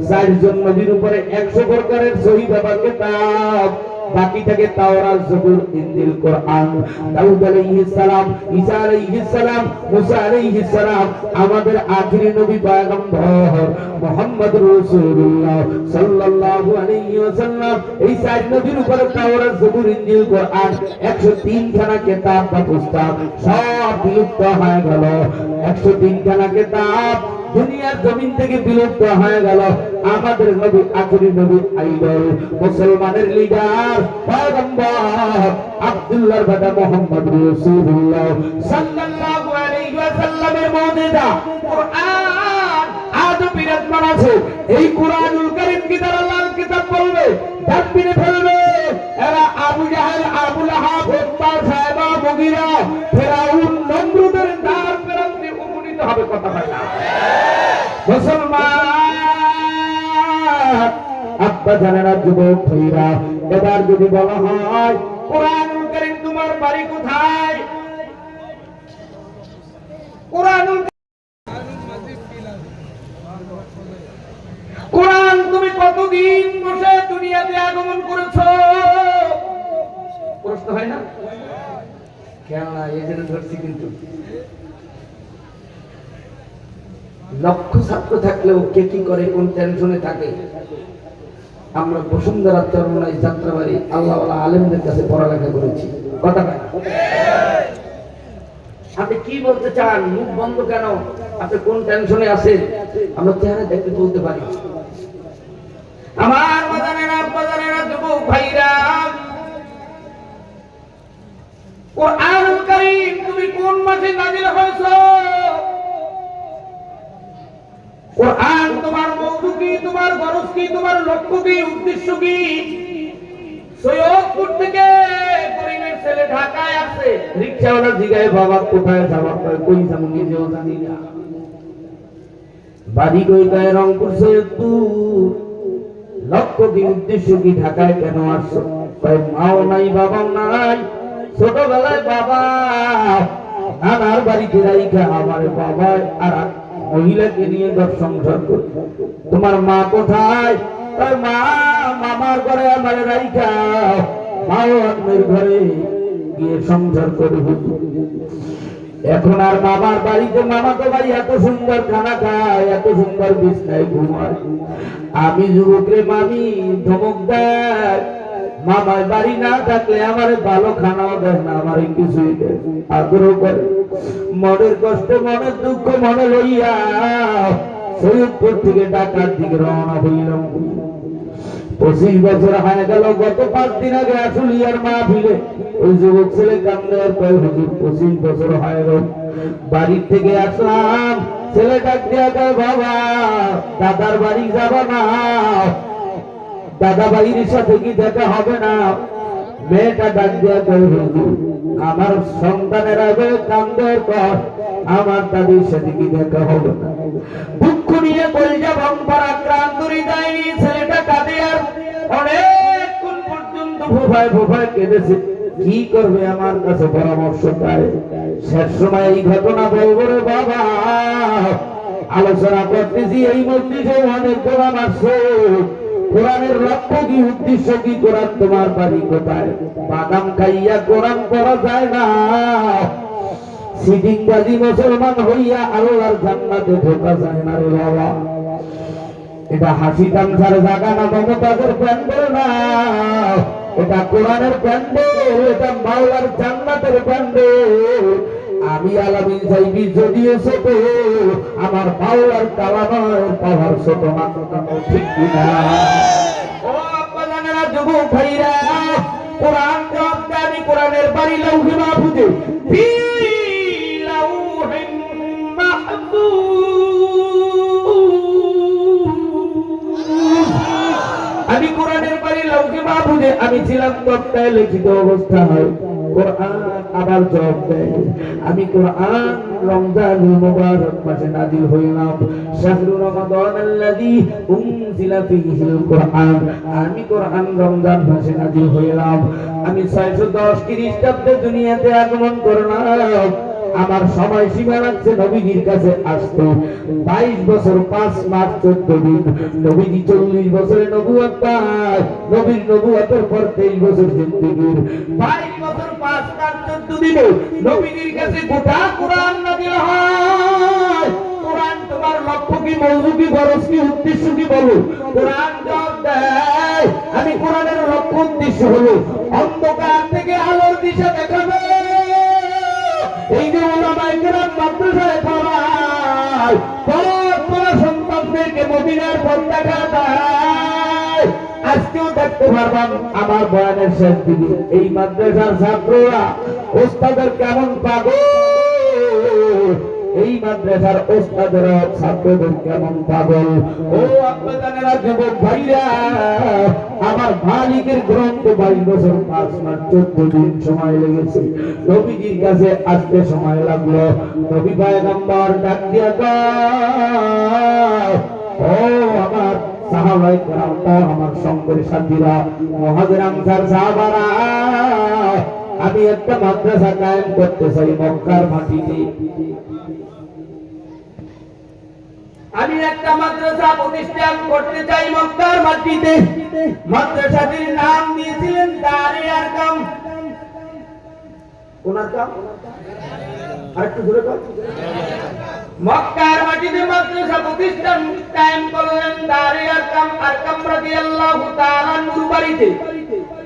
4 জন নবীর উপরে 100 প্রকারের সহিফা বা কিতাব, বাকি থাকে তাওরাত, জবুর, ইনজিল, কোরআন। দাউদ আলাইহিস সালাম, ঈসা আলাইহিস সালাম, মুসা আলাইহিস সালাম, আমাদের আখিরি নবী পয়গম্বর মুহাম্মদুর রাসূলুল্লাহ সাল্লাল্লাহু আলাইহি ওয়াসাল্লাম, এই 4 নবীর উপরে তাওরাত, জবুর, ইনজিল, কোরআন 103 খানা কিতাব বা পুস্তক সব বিলুপ্ত হয়ে গেল। 103 খানা কিতাব দুনিয়ার জমিন থেকে বিলুপ্ত হয়ে গেল। আমাদের নবী, আখিরি নবী, আইডল, মুসলমানের লিডার, পয়গম্বর আব্দুল্লাহর বেটা মুহাম্মদ রাসূলুল্লাহ সাল্লাল্লাহু আলাইহি ওয়াসাল্লামের মুজিজা কুরআন আজ বিরাজমান আছে। এই কুরআনুল কারীম কি দ্বারা আল্লাহর কিতাব বলবে, দাবিনে ফেলবে। এরা আবু জাহেল, আবু লাহাব, উতবা, সাইবা, মুগীরা, ফিরাউন, নমরুদের দ্বার প্রান্তে উপনীত হবে। কথা হয় না মুসলমান? আব্বা জানেনা, যুবক ভাইরা, এবার যদি বলা হয় কুরআনুল কারীম তোমার বাড়ি কোথায়, কুরআনুল কোরআন তুমি কতদিন বসে দুনিয়াতে আগমন করেছো, প্রশ্ন হয় না? কেন না, এই জন্য ধরছি। কিন্তু লক্ষ ছাত্র থাকলেও কে কি করে, কোন টেনশনে থাকে। আমরা বসুন্ধরা চরমনাই যাত্রাবাড়ি আল্লাহওয়ালা আলেমদের কাছে পড়ালেখা করেছি, কথা না? আপনি কি বলতে চান? মুখ বন্ধ কেন? আপনি কোন টেনশনে আছেন? আমরা চেহারা দেখতে বলতে পারি। আমার বাজানেরা যুবক ভাইরা, কোরআনুল কারীম তুমি কোন মাসে নাযিল হয়েছে? কোরআন তোমার মওজু কি, তোমার গরজ কি, তোমার লক্ষ্য কি, উদ্দেশ্য কি? সৈয়দপুর থেকে করিমের ছেলে ঢাকায় আছে, রিকশাওয়ালা জিগায় বাবা কোথায় যাওয়া, কই যাবো নিজেও জানি না। বাড়ি কই গায়ে রংপুর সৈয়দপুর, লক্ষ্য কি, উদ্দেশ্য কি, ঢাকায় কেন আসছো? কয় মাও নাই বাবাও নাই, ছোটবেলায় বাবা নানার বাড়িতে রাইখা আমার বাবা আর মহিলাকে নিয়ে ঘর সংসার করে। তোমার মা কোথায়? মা মামার ঘরে আমার রাইখা মাও অন্যের ঘরে গিয়ে সংসার করে। এখন আর মামার বাড়িতে মামাতো ভাই এত সুন্দর খানা খায়, এত সুন্দর বিছনায় ঘুমায়। আমি যুবকরে মামি ধমক দেয়, মামার বাড়ি না থাকলে আমার ভালো খানাও দেয় না, আমার কিছুই দেয়। আগ্রহ করে মনের কষ্ট, মনের দুঃখ মনে লইয়া সৈয়দপুর থেকে ঢাকার দিকে রওনা হইলাম। 25 বছর হয়ে গেল। গত 5 দিন আগে আসলিয়ার মাহফিলে ওই যুবক ছেলে কান্দার কয় হুজুর 25 বছর হয়ে গেল, বাড়ি থেকে আসলাম। ছেলে ডাক দিয়া কয় বাবা দাদার বাড়ি যাবা না? দাদা বাড়ির সাথে কি দেখা হবে না? মেয়েটা ডাক দিয়া কয় হুজুর আমার সন্তানেরা কান্দের পর আমার দাদির সাথে কি দেখা হবে না? দুঃখ নিয়ে কলিজা ভঙ্গর আক্রান্ত হৃদয় নিয়ে ছেলেটা কাঁদে আর অনেকক্ষণ পর্যন্ত ভোভায় কেঁদেছে। কি করবে আমার কাছে পরামর্শ চায়। শেষ সময় এই ঘটনা বলবো রে বাবা, আলোচনা করতেছি এই মসজিদে অনেক গোলাম আসছে। কোরআনের লক্ষ্য কি, উদ্দেশ্য কি? কোরআন তোমার বাড়ি কোথায়? বাদাম খাইয়া কোরআন পড়া যায় না, সিটিংবাজি মুসলমান হইয়া আল্লাহর জান্নাতে ঢোকা যায় না রে বাবা। এটা হাসি তামসার জায়গা না, মমতাজের প্যান্ডেল না, এটা কোরআনের প্যান্ডেল, এটা মাওলার জান্নাতের প্যান্ডেল। আমি আলামিন চাইবি যদিও ছোট, আমার মাওলার কালামের পাওয়ার ছোট না, ঠিক কিনা? ও আপনারা যুবক ভাইরা, কোরআন জবাব দেয়, আমি কোরআনের বাড়ি লাউহে মাহফুজে আমি কোরআনের বাড়ি লাউহে মাহফুজে আমি ছিলাম তক্তায় লিখিত অবস্থায়। কোরআন আবার জবাব দেয়, আমি কোরআন রমজানুল মুবারক মাসে নাযিল হইলাম। শাহরু রমাদানাল্লাযী উনজিলা ফীহিল কোরআন, আমি কোরআন রমজান মাসে নাযিল হইলাম। আমি 610 খ্রিস্টাব্দে দুনিয়াতে আগমন করলাম। আমার সময় সীমা লাগছে নবীজির কাছে আসতে 22 বছর 5 মাস 14 দিন। নবীজি 40 বছরে নবুয়ত পায়, নবীর নবুয়তের পর 23 বছর জিন্দেগির 22 বছর 5 মাস 14 দিনে নবীজির কাছে গোটা কোরআন নাযিল হয়। কোরআন তোমার লক্ষ্য কি, মওজু কি, গরজ কি, উদ্দেশ্য কি বলো? কোরআন জবাব দেয়, আমি কোরআনের লক্ষ্য উদ্দেশ্য হলো অন্ধকার থেকে আলোর দিশা দেখাবে। এই যে ওলামায়ে কেরাম মাদ্রাসায় পড়ায়, পড়া সন্তানদেরকে মদিনার পথ দেখা দেয়। আজকেও দেখতে পারবাম আমার বয়ানের শেষ দিকে এই মাদ্রাসার ছাত্ররা ওস্তাদের কেমন পাগল, এই মাদ্রাসার ওস্তাদেরা ছাত্রদের কেমন পাগল। ও আপনারা যুবক ভাইরা, আমার মালিকের গ্রন্থ 22 বছর 5 মাস 14 দিন সময় লেগেছে। নবীজির কাছে আসতে সময় লাগলো। নবী পয়গম্বর ডাক দিয়া কয়, ও আমার সাহাবায়ে কেরাম, আমার সঙ্গের সাথীরা, মুহাজির আনসার সাহাবারা, আমি একটা মাদ্রাসা কায়েম করতে চাই মক্কার মাটিতে। আমি একটা মাদ্রাসা প্রতিষ্ঠান করতে চাই মক্কার মাটিতে। মাদ্রাসাটির নাম দিয়েছিলেন দারে আরকাম। কোন আরকাম? আরেকটু জোরে বল। মক্কার মাটিতে মাদ্রাসা প্রতিষ্ঠান কায়েম করলেন দারে আরকাম রাদিয়াল্লাহু তাআলা নূর বাড়িতে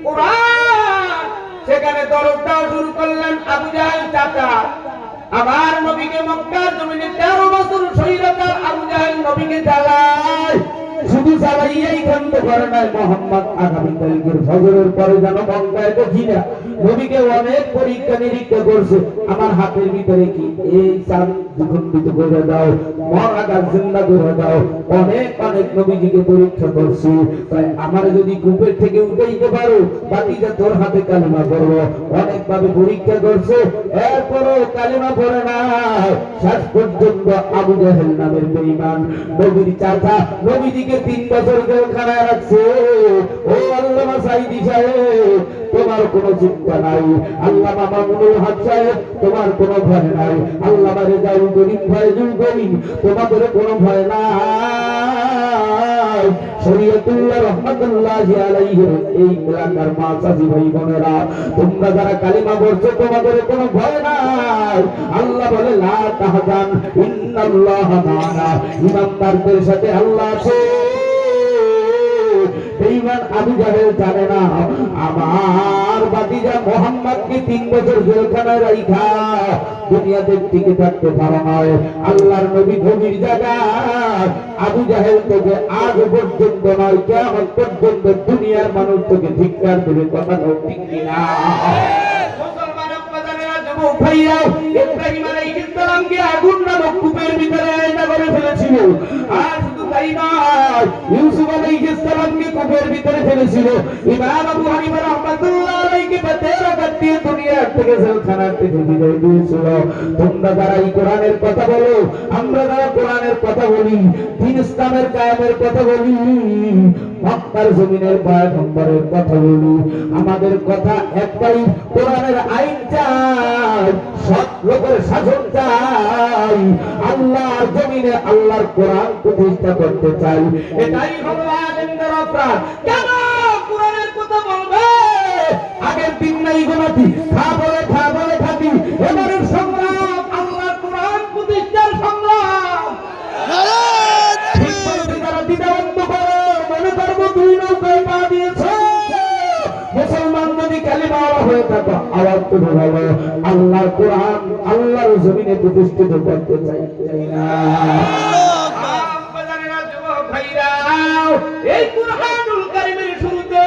কোরআন সেখানে দরদ দেওয়া শুরু করলেন আবু জাহেল চাচা আমার নবীকে মক্কার জমিনে 13 বছর শহীদতার আবু জাহেল নবীকে জ্বালায় শুধু জ্বালাইয়াই ক্ষান্ত করে নাই মোহাম্মদ আগামীকালকের ফজরের পরে যেন মক্কায় দেখি না নবীকে অনেক পরীক্ষা নিরীক্ষা করছে আমার হাতের ভিতরে কি এই চাঁদ দুখণ্ডিত করে দাও মরাটা জিন্দা করে দাও অনেক অনেক নবীজিকে পরীক্ষা করছি তাই আমার যদি কূপের থেকে উঠাইতে পারো বাকিটা তোর হাতে কালিমা করবো অনেক ভাবে পরীক্ষা করছে এরপরও কালিমা পড়ে না শেষ পর্যন্ত আবু জাহেল নামের বেঈমান নবীর চাচা নবীজিকে 3 বছর জেলখানায় রাখছে ও আল্লামা সাইদি সাহেব তোমার কোনো চিন্তা নাই আল্লামা মামুনুল হক সাহেব তোমার কোনো ভয় নাই আল্লামা রেজাউল করিম ফয়জুল করিম তোমাদের কোনো ভয় নাই শরীয়তুল্লাহ রাহমাতুল্লাহি আলাইহি এই এলাকার মা চাচি ভাই বোনেরা তোমরা যারা কালিমা পড়ছো তোমাদের কোনো ভয় নাই আল্লাহ বলে লা তাহজান ইন্নাল্লাহা মা'ানা ইমানদারদের সাথে আল্লাহ আছে বেঈমান আবু জাহেল জানে না আমার ভাতিজা মুহাম্মদকে 3 বছর জেলখানায় রাখা দুনিয়াতে টিকে থাকতে পারে না আল্লাহর নবী নবীর জায়গায় আবু জাহেল তোকে আজ পর্যন্ত নয় কিয়ামত পর্যন্ত দুনিয়ার মানুষ তোকে ধিক্কার দেবে কথা ঠিক কিনা মুসলমান আপনারা যুবক ভাইরা ইব্রাহিম আলাইহিস সালামকে আগুন নামক কূপের ভিতরে আয়না করে ফেলেছিল আর শুধু তাই নয় ইউসুফ আলাইহিস সালামকে কূপের ভিতরে ফেলেছিল ইমাম আবু হানিফা রাহমাতুল্লাহ আলাইহি বাতেরা কাটিয়ে দুনিয়া থেকে জেলখানা থেকে বিদায় দিয়েছিল তোমরা যারা এই কোরআনের কথা বলো আমরা যারা কোরআনের কথা বলি দ্বীন ইসলামের কায়েমের কথা বলি মক্কার জমিনের পয়গম্বরের কথা বলি আমাদের কথা একটাই কোরআনের আইন চাই সৎ লোকের শাসন চাই আল্লাহর জমিনে আল্লাহর কোরআন প্রতিষ্ঠা করতে চাই এটাই হলো আলেমদের অপরাধ কেন কোরআনের কথা বলবে আগের দিন নাই গোনাতি খা বলে থাকি এবারের সংগ্রাম আল্লাহর কোরআন প্রতিষ্ঠার সংগ্রাম মুসলমান যদি কালিমাওয়ালা হয়ে থাকো আওয়াজ তুলে বলো আল্লাহর কোরআন আল্লাহর জমিনে প্রতিষ্ঠিত করতে চাই না এই কুরআনুল কারীমের শুরুতে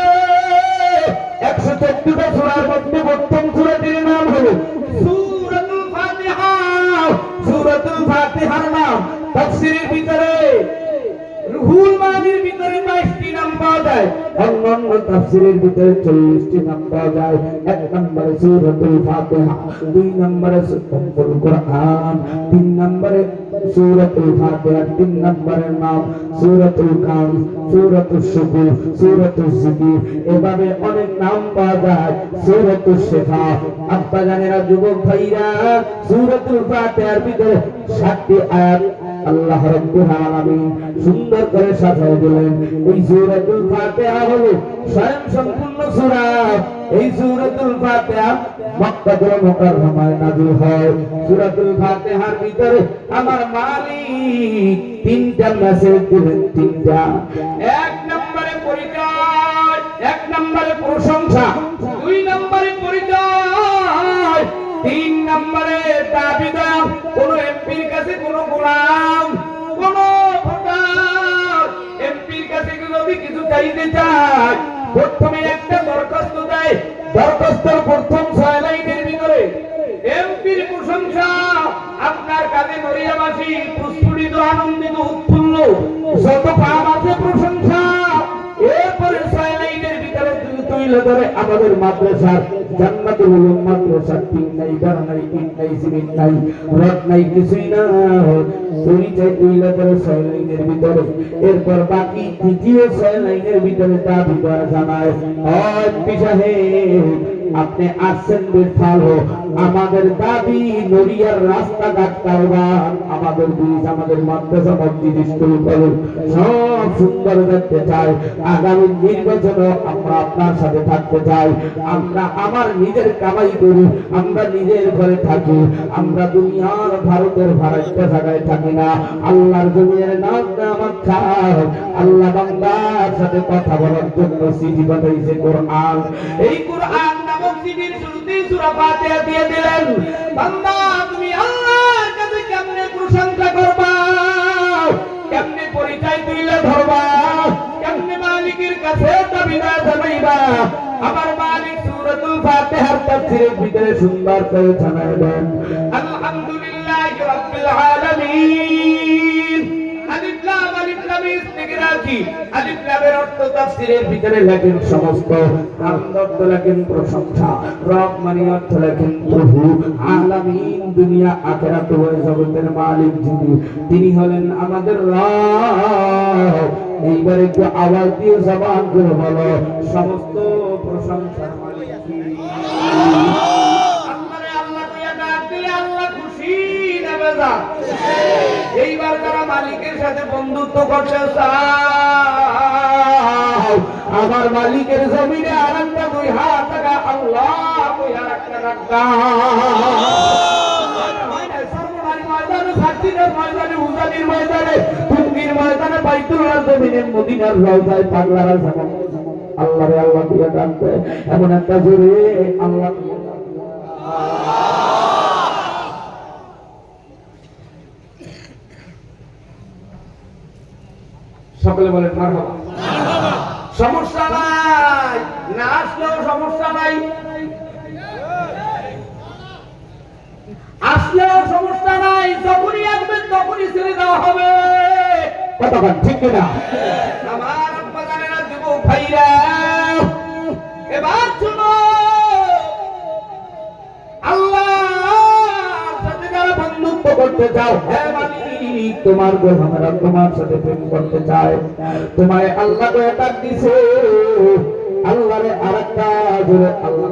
114টা সূরার মধ্যে প্রথম সূরাটির নাম হলো সূরাতুল ফাতিহা সূরাতুল ফাতিহার নাম তাফসীরের ভিতরে রুহুল মানির ভিতরে 22টি নাম পাওয়া যায় অন্যান্য তাফসীরের ভিতরে 40টি নাম পাওয়া যায় এক নম্বরে সূরাতুল ফাতিহা দুই নম্বরে উম্মুল কুরআন তিন নম্বরে সূরাতুল ফাতিহা তিন নম্বরের নাম সূরাতুল কাম সূরাতুল শুকুর সূরাতুল জিকির এভাবে অনেক নাম পাওয়া যায় সূরাতুল শিফা আব্বা জানেরা যুবক ভাইরা সূরাতুল ফাতিহার ভিতরে 7টি আয়াত আল্লাহ রাব্বুল আলামিন সুন্দর করে সাজিয়ে দিলেন এই সূরাতুল ফাতিহা হলো স্বয়ং সম্পূর্ণ সূরা এই সূরাতুল ফাতিহা মক্কাতুল মুকাররমায় নাযিল হয় সূরাতুল ফাতিহার ভিতরে আমার মালিক 3টা মেসেজ দিলেন 3টা এক নম্বরে পরিচয় এক নম্বরে প্রশংসা দুই নম্বরে পরিচয় তিন নম্বরে দাবিদার কোন এমপির কাছে কোন গোলাম কোন ভোটার এমপির কাছে যদি কিছু চাইতে চায় প্রথমে একটা দরখাস্ত দেয় দরখাস্তের প্রথম 6 লাইনের ভিতরে এমপির প্রশংসা আপনার কাছে নড়িয়াবাসী প্রস্ফুটিত আনন্দিত উৎফুল্ল যত কাম আছে প্রশংসা এরপরে 6 লাইনের ভিতরে তুলে ধরে আমাদের মাদ্রাসার জান্নাতুল উলুম মাদ্রাসা তিন নাই বার নাই তিন নাই সিমিন নাই রড নাই কিছুই না পরিচয় দিলে পরে 6 লাইনের ভিতরে, এরপর বাকি দ্বিতীয় 6 লাইনের ভিতরে দাবি করা জানায়, আপনি আসছেন বিঠালো, আমাদের দাবি নড়িয়ার রাস্তাঘাট কারবার, আমাদের ব্রিজ, আমাদের মাদ্রাসা, মসজিদ, স্কুল, কলেজ সব সুন্দর দেখতে চাই। আগামী নির্বাচনে আমরা আপনার সাথে থাকতে চাই। আমরা আমার নিজের কামাই করি, আমরা নিজের ঘরে থাকি, আমরা দুনিয়ার ভারতের ভাড়াইতে জায়গায় থাকি না। আল্লাহর জমিনের নাম আমার খাও। আল্লাহ বান্দার সাথে কথা বলার জন্য চিঠি পাঠাইছে কোরআন। এই কোরআন নামক চিঠির শুরুতেই সূরা ফাতিহা দিয়ে দিলেন, বান্দা তুমি আল্লাহর কাছে কেমনে প্রশংসা করবা, কেমনে পরিচয় তুলে ধরবা, কেমনে মালিকের কাছে দাবিদার জানাইবা। আমার মালিক সূরাতুল ফাতিহার তাফসীরের ভিতরে সুন্দর করে জানায় দেন, আলহামদুলিল্লাহি রাব্বিল আলামিন। আলিফ লাম ইস্তিগরাকি, আলিফ লামের অর্থ তাফসীরের ভিতরে লেখেন সমস্ত, হামদ অর্থ লেখেন প্রশংসা, রব মানে অর্থ লেখেন প্রভু, আলামিন দুনিয়া আখিরাত ও জগতের মালিক যিনি, তিনি হলেন আমাদের রব। এইবার একটু আওয়াজ দিয়ে জবান করে বলো, সমস্ত প্রশংসার মালিক কে? আল্লাহরে আল্লাহ কইয়া ডাক দিলে আল্লাহ খুশি না বেজার? এইবার যারা মালিকের সাথে বন্ধুত্ব করতে চাও, আমার মালিকের জমিনে আরেকটা 2 হাত টাকা আল্লাহ কইয়া রাখতে রাখতা, ময়দানে, সাকিনের ময়দানে, উজানির ময়দানে, টুঙ্গির ময়দানে, বাইতুল্লাহর জমিনে, মদিনার রওজায় পাগলারা যাবেন আল্লাহরে আল্লাহ কইয়া ডাকতে, এমন একটা জোরে আল্লাহ। সকলে বলেন মারহাবা। সমস্যা নাই, না আসলেও সমস্যা নাই, আসলেও সমস্যা নাই, যখনই আসবেন তখনই ছেড়ে দেওয়া হবে। কতক্ষণ ঠিক না? আমার আব্বা জানেনা, যুবক ভাইরা এবার শুনো, আল্লাহর সাথে যারা বন্ধুত্ব করতে চাও, হ্যাঁ মালিক তোমার গোলামেরা তোমার সাথে প্রেম করতে চায়, তোমায় আল্লাহ কয়ে ডাক দিছে, আল্লাহরে আরেকটা জোরে আল্লাহ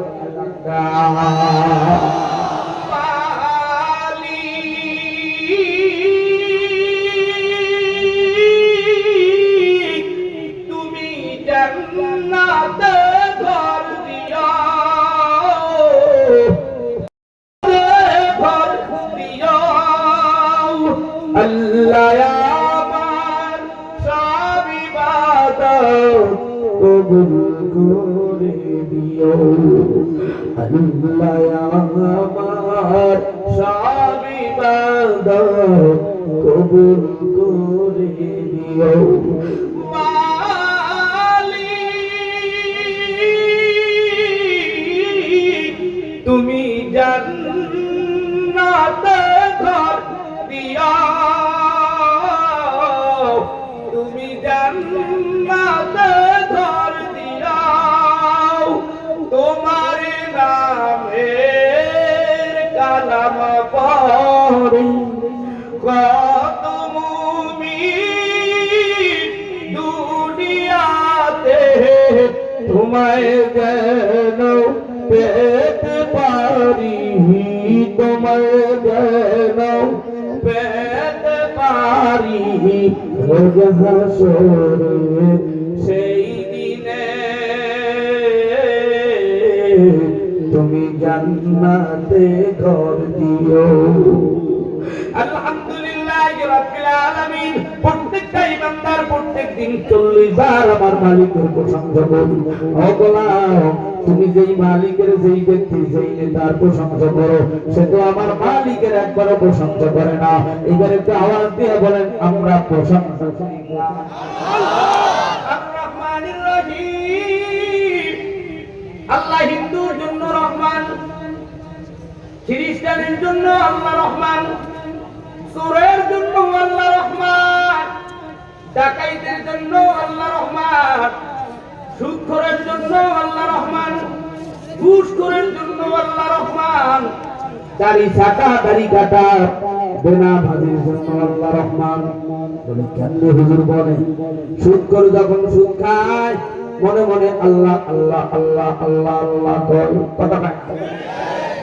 তুমি জান্নাতে ঘর দিও, ঘর দিও আল্লাহ আমার সব ইবাদত কবুল করে দিও, আল্লাহ আমার সব ইবাদত কবুল করে দিও। মালিক তুমি জান্নাতে ঘর দিও, তুমি জান্নাতে ঘর দিও, তোমার নামের কালাম পড়ি কত মুমিন দুনিয়াতে, তোমায় যেন পেতে পারি, তোমায় যেন পেতে পারি, রোজ হাসরে সেই দিনে তুমি জান্নাতে ঘর দিও। আলহামদুলিল্লাহি রাব্বিল আলামিন। প্রত্যেকটা ইমানদার প্রত্যেকদিন 40 বার আমার মালিকের প্রশংসা করি। ও গোলাম, তুমি যেই মালিকের, যেই ব্যক্তি, যেই নেতার প্রশংসা করো, সে তো আমার মালিকের একবারও প্রশংসা করে না। এবার একটু আওয়াজ দিয়ে বলেন, আমরা প্রশংসা করি আর-রহমানির রহিম। আল্লাহ হিন্দুর জন্য রহমান, খ্রিস্টানের জন্য আল্লাহ রহমান, চোরের জন্য আল্লাহ রহমান, ডাকাইতের জন্য আল্লাহ রহমান, সুদখোরের জন্য আল্লাহ রহমান, ঘুষখোরের জন্য আল্লাহ রহমান, দাড়ি ছাটা, দাড়ি কাটা, বেনামাজির জন্য আল্লাহ রহমান। বলে কেমনে হুজুর? বলে সুদ করে যখন সুদ খায় মনে মনে আল্লাহ আল্লাহ আল্লাহ আল্লাহ আল্লাহ কয়, কথা কয়।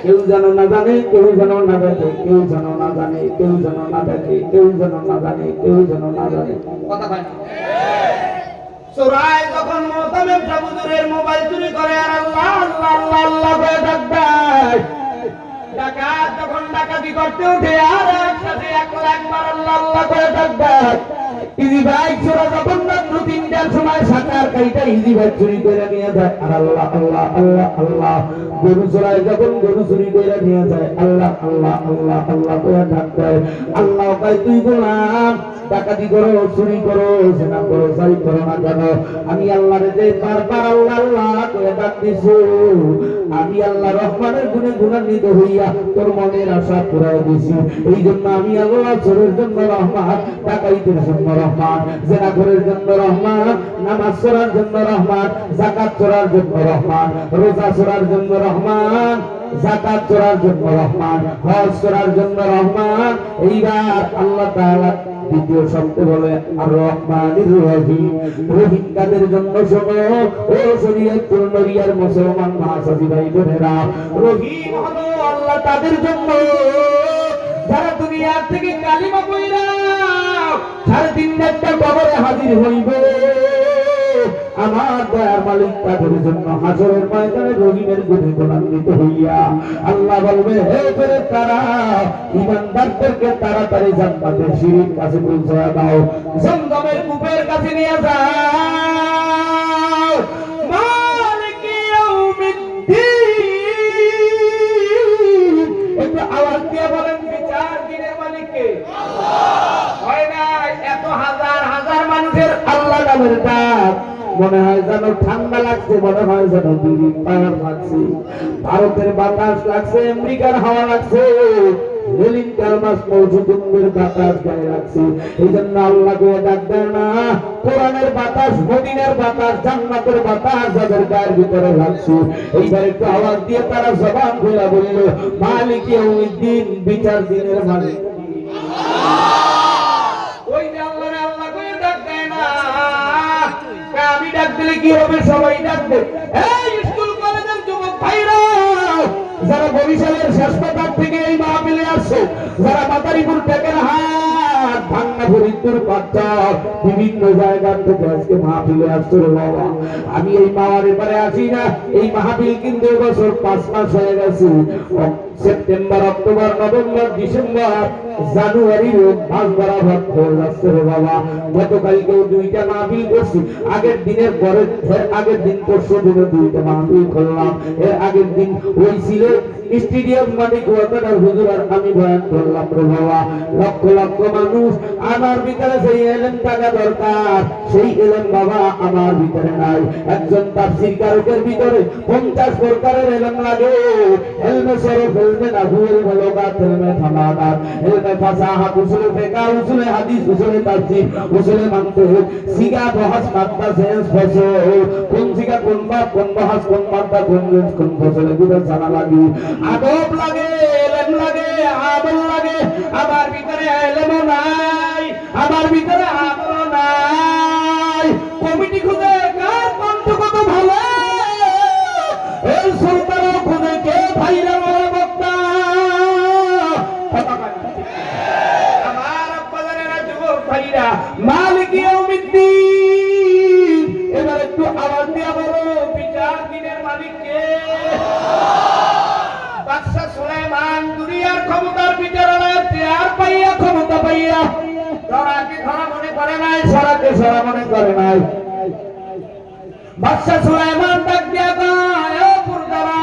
কেউ যেন না জানে, কেউ যেন না দেখে, কেউ যেন না জানে, কেউ যেন না দেখে, কেউ যেন না জানে, কেউ যেন না জানে, কথা কয় না। চোরাই যখন মোতামেম সাহেব হুজুরের মোবাইল চুরি করে আর আল্লাহ আল্লাহ আল্লাহ আল্লাহ করে ডাক দেয়, ডাকাত যখন ডাকাতি করতে উঠে আর একসাথে 1 লাখ বার আল্লাহ আল্লাহ করে ডাক দেয়, ইজি বাইক চোরা যখন রাত্র 3টার সময় সাকার কাইটা ইজি বাইক চুরি করে নিয়ে যায় আর আল্লাহ আল্লাহ আল্লাহ আল্লাহ। গরু চোরাই যখন গরু চুরি করে নিয়ে যায় আল্লাহ আল্লাহ আল্লাহ আল্লাহ করে ডাক দেয়। আল্লাহ কয় তুই গোলাম ডাকাতি করো, চুরি করো, জেনা করো, যাই করো না কেন, আমি আল্লাহর যে বারবার আল্লাহ আল্লাহ করে ডাক দিছো, আমি আল্লাহ রহমানের গুণে গুণান্বিত হইয়া তোর মনের আশা পুরাই দিছি। এই জন্য আমি আল্লাহ চোরের জন্য রহমান, ডাকাইতের জন্য রহমান, জেনাখোরের জন্য রহমান, নামাজ চোরার জন্য রহমান, যাকাত চোরার জন্য রহমান, রোজা চোরার জন্য রহমান, যাকাত চোরার জন্য রহমান, হজ চোরার জন্য রহমান। এইবার আল্লাহ তাআলা দ্বিতীয় শব্দে বলে আর রহমানির রহিম। রহিম কাদের জন্য? শোনো ও শরীয়তুল নরিয়ার মুসলমান ভাষাসী ভাই বোনেরা, রহিম হলো আল্লাহ তাদের জন্য যারা দুনিয়া থেকে কালিমা পড়া 3.5 ঘন্টা কবরে হাজির হইবে। আমার দয়ার মালিক তাদের জন্য হাসরের ময়দানে রহিমের গুণে গুণান্বিত হইয়া আল্লাহ বলবে, হে ফেরেশতারা ঈমানদারদেরকে তাড়াতাড়ি জান্নাতের সিঁড়ির কাছে পৌঁছায় দাও, জমজমের কূপের কাছে নিয়ে যাও। মালিকি ইয়াউমিদ্দিন, একটু আওয়াজ দিয়ে বলেন বিচার দিনের মালিক কে? আল্লাহ। হয় না এত হাজার হাজার মানুষের আল্লাহ নামের ডাক, মনে হয় যেন ঠান্ডা লাগছে, মনে হয় যেন বিড়ি পাওয়ার লাগছে, ভারতের বাতাস লাগছে, আমেরিকার হাওয়া লাগছে, বাতাস গায়ে লাগছে। এই জন্য আল্লাহকে ডাক দেয় না, কোরআনের বাতাস, মদিনার বাতাস, জান্নাতের বাতাস যাদের গায়ের ভিতরে লাগছে। এইবার একটু আওয়াজ দিয়ে তারা জবান খুলে বলল, মালিক ইয়াউমিদ্দিন, বিচার দিনের মালিক ওই যে আল্লাহ আল্লাহ করে ডাক দেয় না। আমি ডাক দিলে কি হবে? সবাই ডাকবে। এই স্কুল কলেজের যুবক ভাইরা, যারা বরিশালের শেষপাতার থেকে এই মাহফিলে আসছে, যারা মাদারীপুর টেকের হাট, ভাঙ্গা ফরিদপুর পাট্টার বিভিন্ন জায়গা থেকে আজকে মাহফিলে আসছে রে বাবা। আমি এই মাওয়ার এবারে আসি না, এই মাহফিল কিন্তু এবছর 5 মাস হয়ে গেছে। সেপ্টেম্বর, অক্টোবর, নভেম্বর, ডিসেম্বর, জানুয়ারি মাস বরাবর হয়ে যাচ্ছে রে বাবা। গতকালকেও 2টা মাহফিল করছি, আগের দিনের পরে আগের দিন পরশু দিনে 2টা মাহফিল করলাম। এর আগের দিন ওই ছিল স্টেডিয়াম মালিক ওয়াকার হুজুর আর আমি বয়ান করলাম রে বাবা। লক্ষ লক্ষ মানুষ, আমার ভিতরে সেই এলেম থাকা দরকার, সেই এলেম বাবা আমার ভিতরে নাই। একজন তাফসীর কারকের ভিতরে 50 প্রকারের এলেম লাগে। ইলমে শরফ, ইলমে নাহু, ইলমে লুগাত, ইলমে ফালাকাত, ইলমে ফাসাহাত, উসুলে ফিকহ, উসুলে হাদিস, উসুলে তাফসীর, উসুলে মানতিক, সিগা, বহস, মাদ্দা, সেন্স, ফসল, কোন সিগা, কোন বাব, কোন বহস, কোন মাদ্দা, কোন জিন্স, কোন ফসলে গুলো জানা লাগে, আদব লাগে, এলেম লাগে, আমল লাগে। আমার ভিতরে এলেম নাই, আমার ভিতরে আমল নাই। কমিটি খুঁজে কার কণ্ঠ কত ভালো, এই সুলতানও খুঁজে কে ভাইরা বড় বক্তা। আমার আব্বাজানেরা, যুবক ভাইরা, মালিক ইয়াউমিদ্দিন, এবার একটু আওয়াজ দিয়ে বলো, বিচার দিনের মালিক কে? বাদশা সুলাইমান দুনিয়ার ক্ষমতার বিচারালয়ের চেয়ার পাইয়া, ক্ষমতা পাইয়া ধরাকে ধরা মনে করে নাই, সরাকে সরা মনে করে নাই। বাদশা সুলাইমান ডাক দিয়া কয়, ও পুরদারা,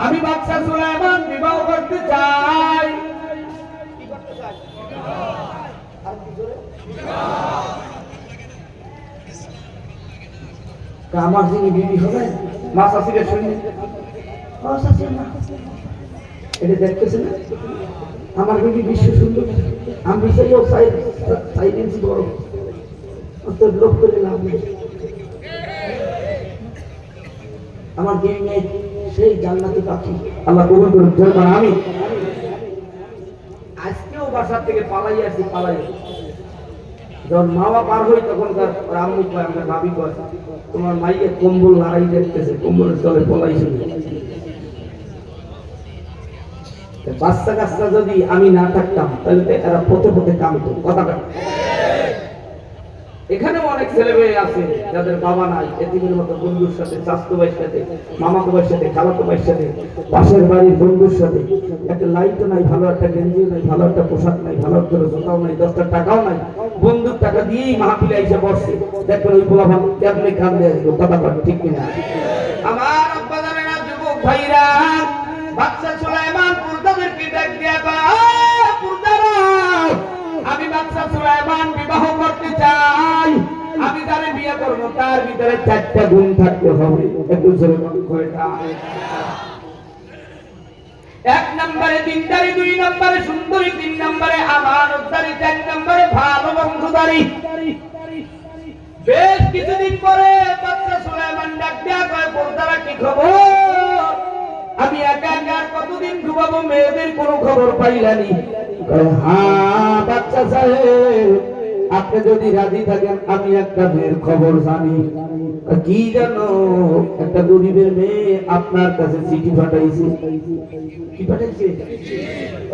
আমি বাদশা সুলাইমান বিবাহ করতে চাই। কি করতে চাই? আর কি জোরে? আমার যিনি বিবি হবে মা শাশুড়ি শুনি, ও শাশুড়ি মা, এটা দেখতেছেন আমার বিবি বিশ্ব সুন্দর, আমি চাইও সাইলেন্সি বড়, তোর লোক করে লাভ নেই। আমার বিবি মেয়ে সেই জান্নাতি পাখি, আল্লাহ কবুল করুন। আমি আজকেও বাসা বাসার থেকে পালাই আসি পালাই। যখন মাওয়া পার হই তখন তার আম্মু কয়, আমরা ভাবি কয়, তোমার মাইকে কম্বল লড়াই দেখতেছে, কম্বলের তলে পলাইছে। বাচ্চা কাচ্চা যদি আমি না থাকতাম তাহলে এরা পথে পথে কামতো। কথাটা এখানেও অনেক ছেলে মেয়ে আছে যাদের বাবা নাই, এতিমের মতো বন্ধুর সাথে, চাচতো ভাইয়ের সাথে, মামাতো ভাইয়ের সাথে, খালাতো ভাইয়ের সাথে, পাশের বাড়ির বন্ধুর সাথে একটা লাইটও নাই, ভালো একটা গেঞ্জিও নাই, ভালো একটা পোশাক নাই, ভালো একটা জুতাও নাই, 10টা টাকাও নাই, বন্ধুর টাকা দিয়েই মাহফিলে এসে বসছে। দেখবেন ওই পোলাপান কেমনে কান্দে আসবে। কথা বল ঠিক কিনা? আমার আব্বা জানেন না, যুবক ভাইরা, বাদশা সুলাইমান পুরদাদেরকে ডাক দিয়া কয়, পুরদারা, আমি বাদশা সুলাইমান বিবাহ করতে চাই। আমি যারে বিয়ে করব তার ভিতরে 4টা গুণ থাকতে হবে। একটু জোরে বলুন কয়টা? 1 নম্বরে দিনদারি, 2 নম্বরে সুন্দরী, 3 নম্বরে আমানতদারি, 4 নম্বরে ভালো বংশধারী। বেশ কিছুদিন পরে বাদশা সুলাইমান ডাক দিয়া কয়, পুরদারা কি খবর? আমি একা একা কতদিন ঘুমাবো, মেয়েদের কোনো খবর পাইলানি। হ্যাঁ বাচ্চা সাহেব, আপনি যদি রাজি থাকেন আমি একটা মেয়ের খবর জানি। কি জানো? একটা গরিবের মেয়ে আপনার কাছে চিঠি পাঠাইছে। কি পাঠাইছে?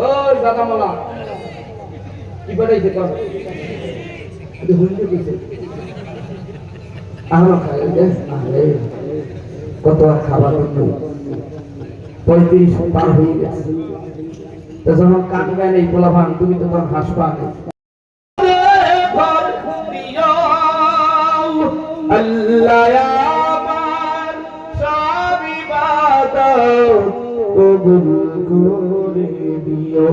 ওই দাদামালা কি পাঠাইছে? কত আর খাবার 35 পার হয়ে গেছে। যখন কাঁদবেন এই পোলাভান, তুমি তো তখন হাসবা। আল্লাহ আমার সব ইবাদত কবুল করে দিও।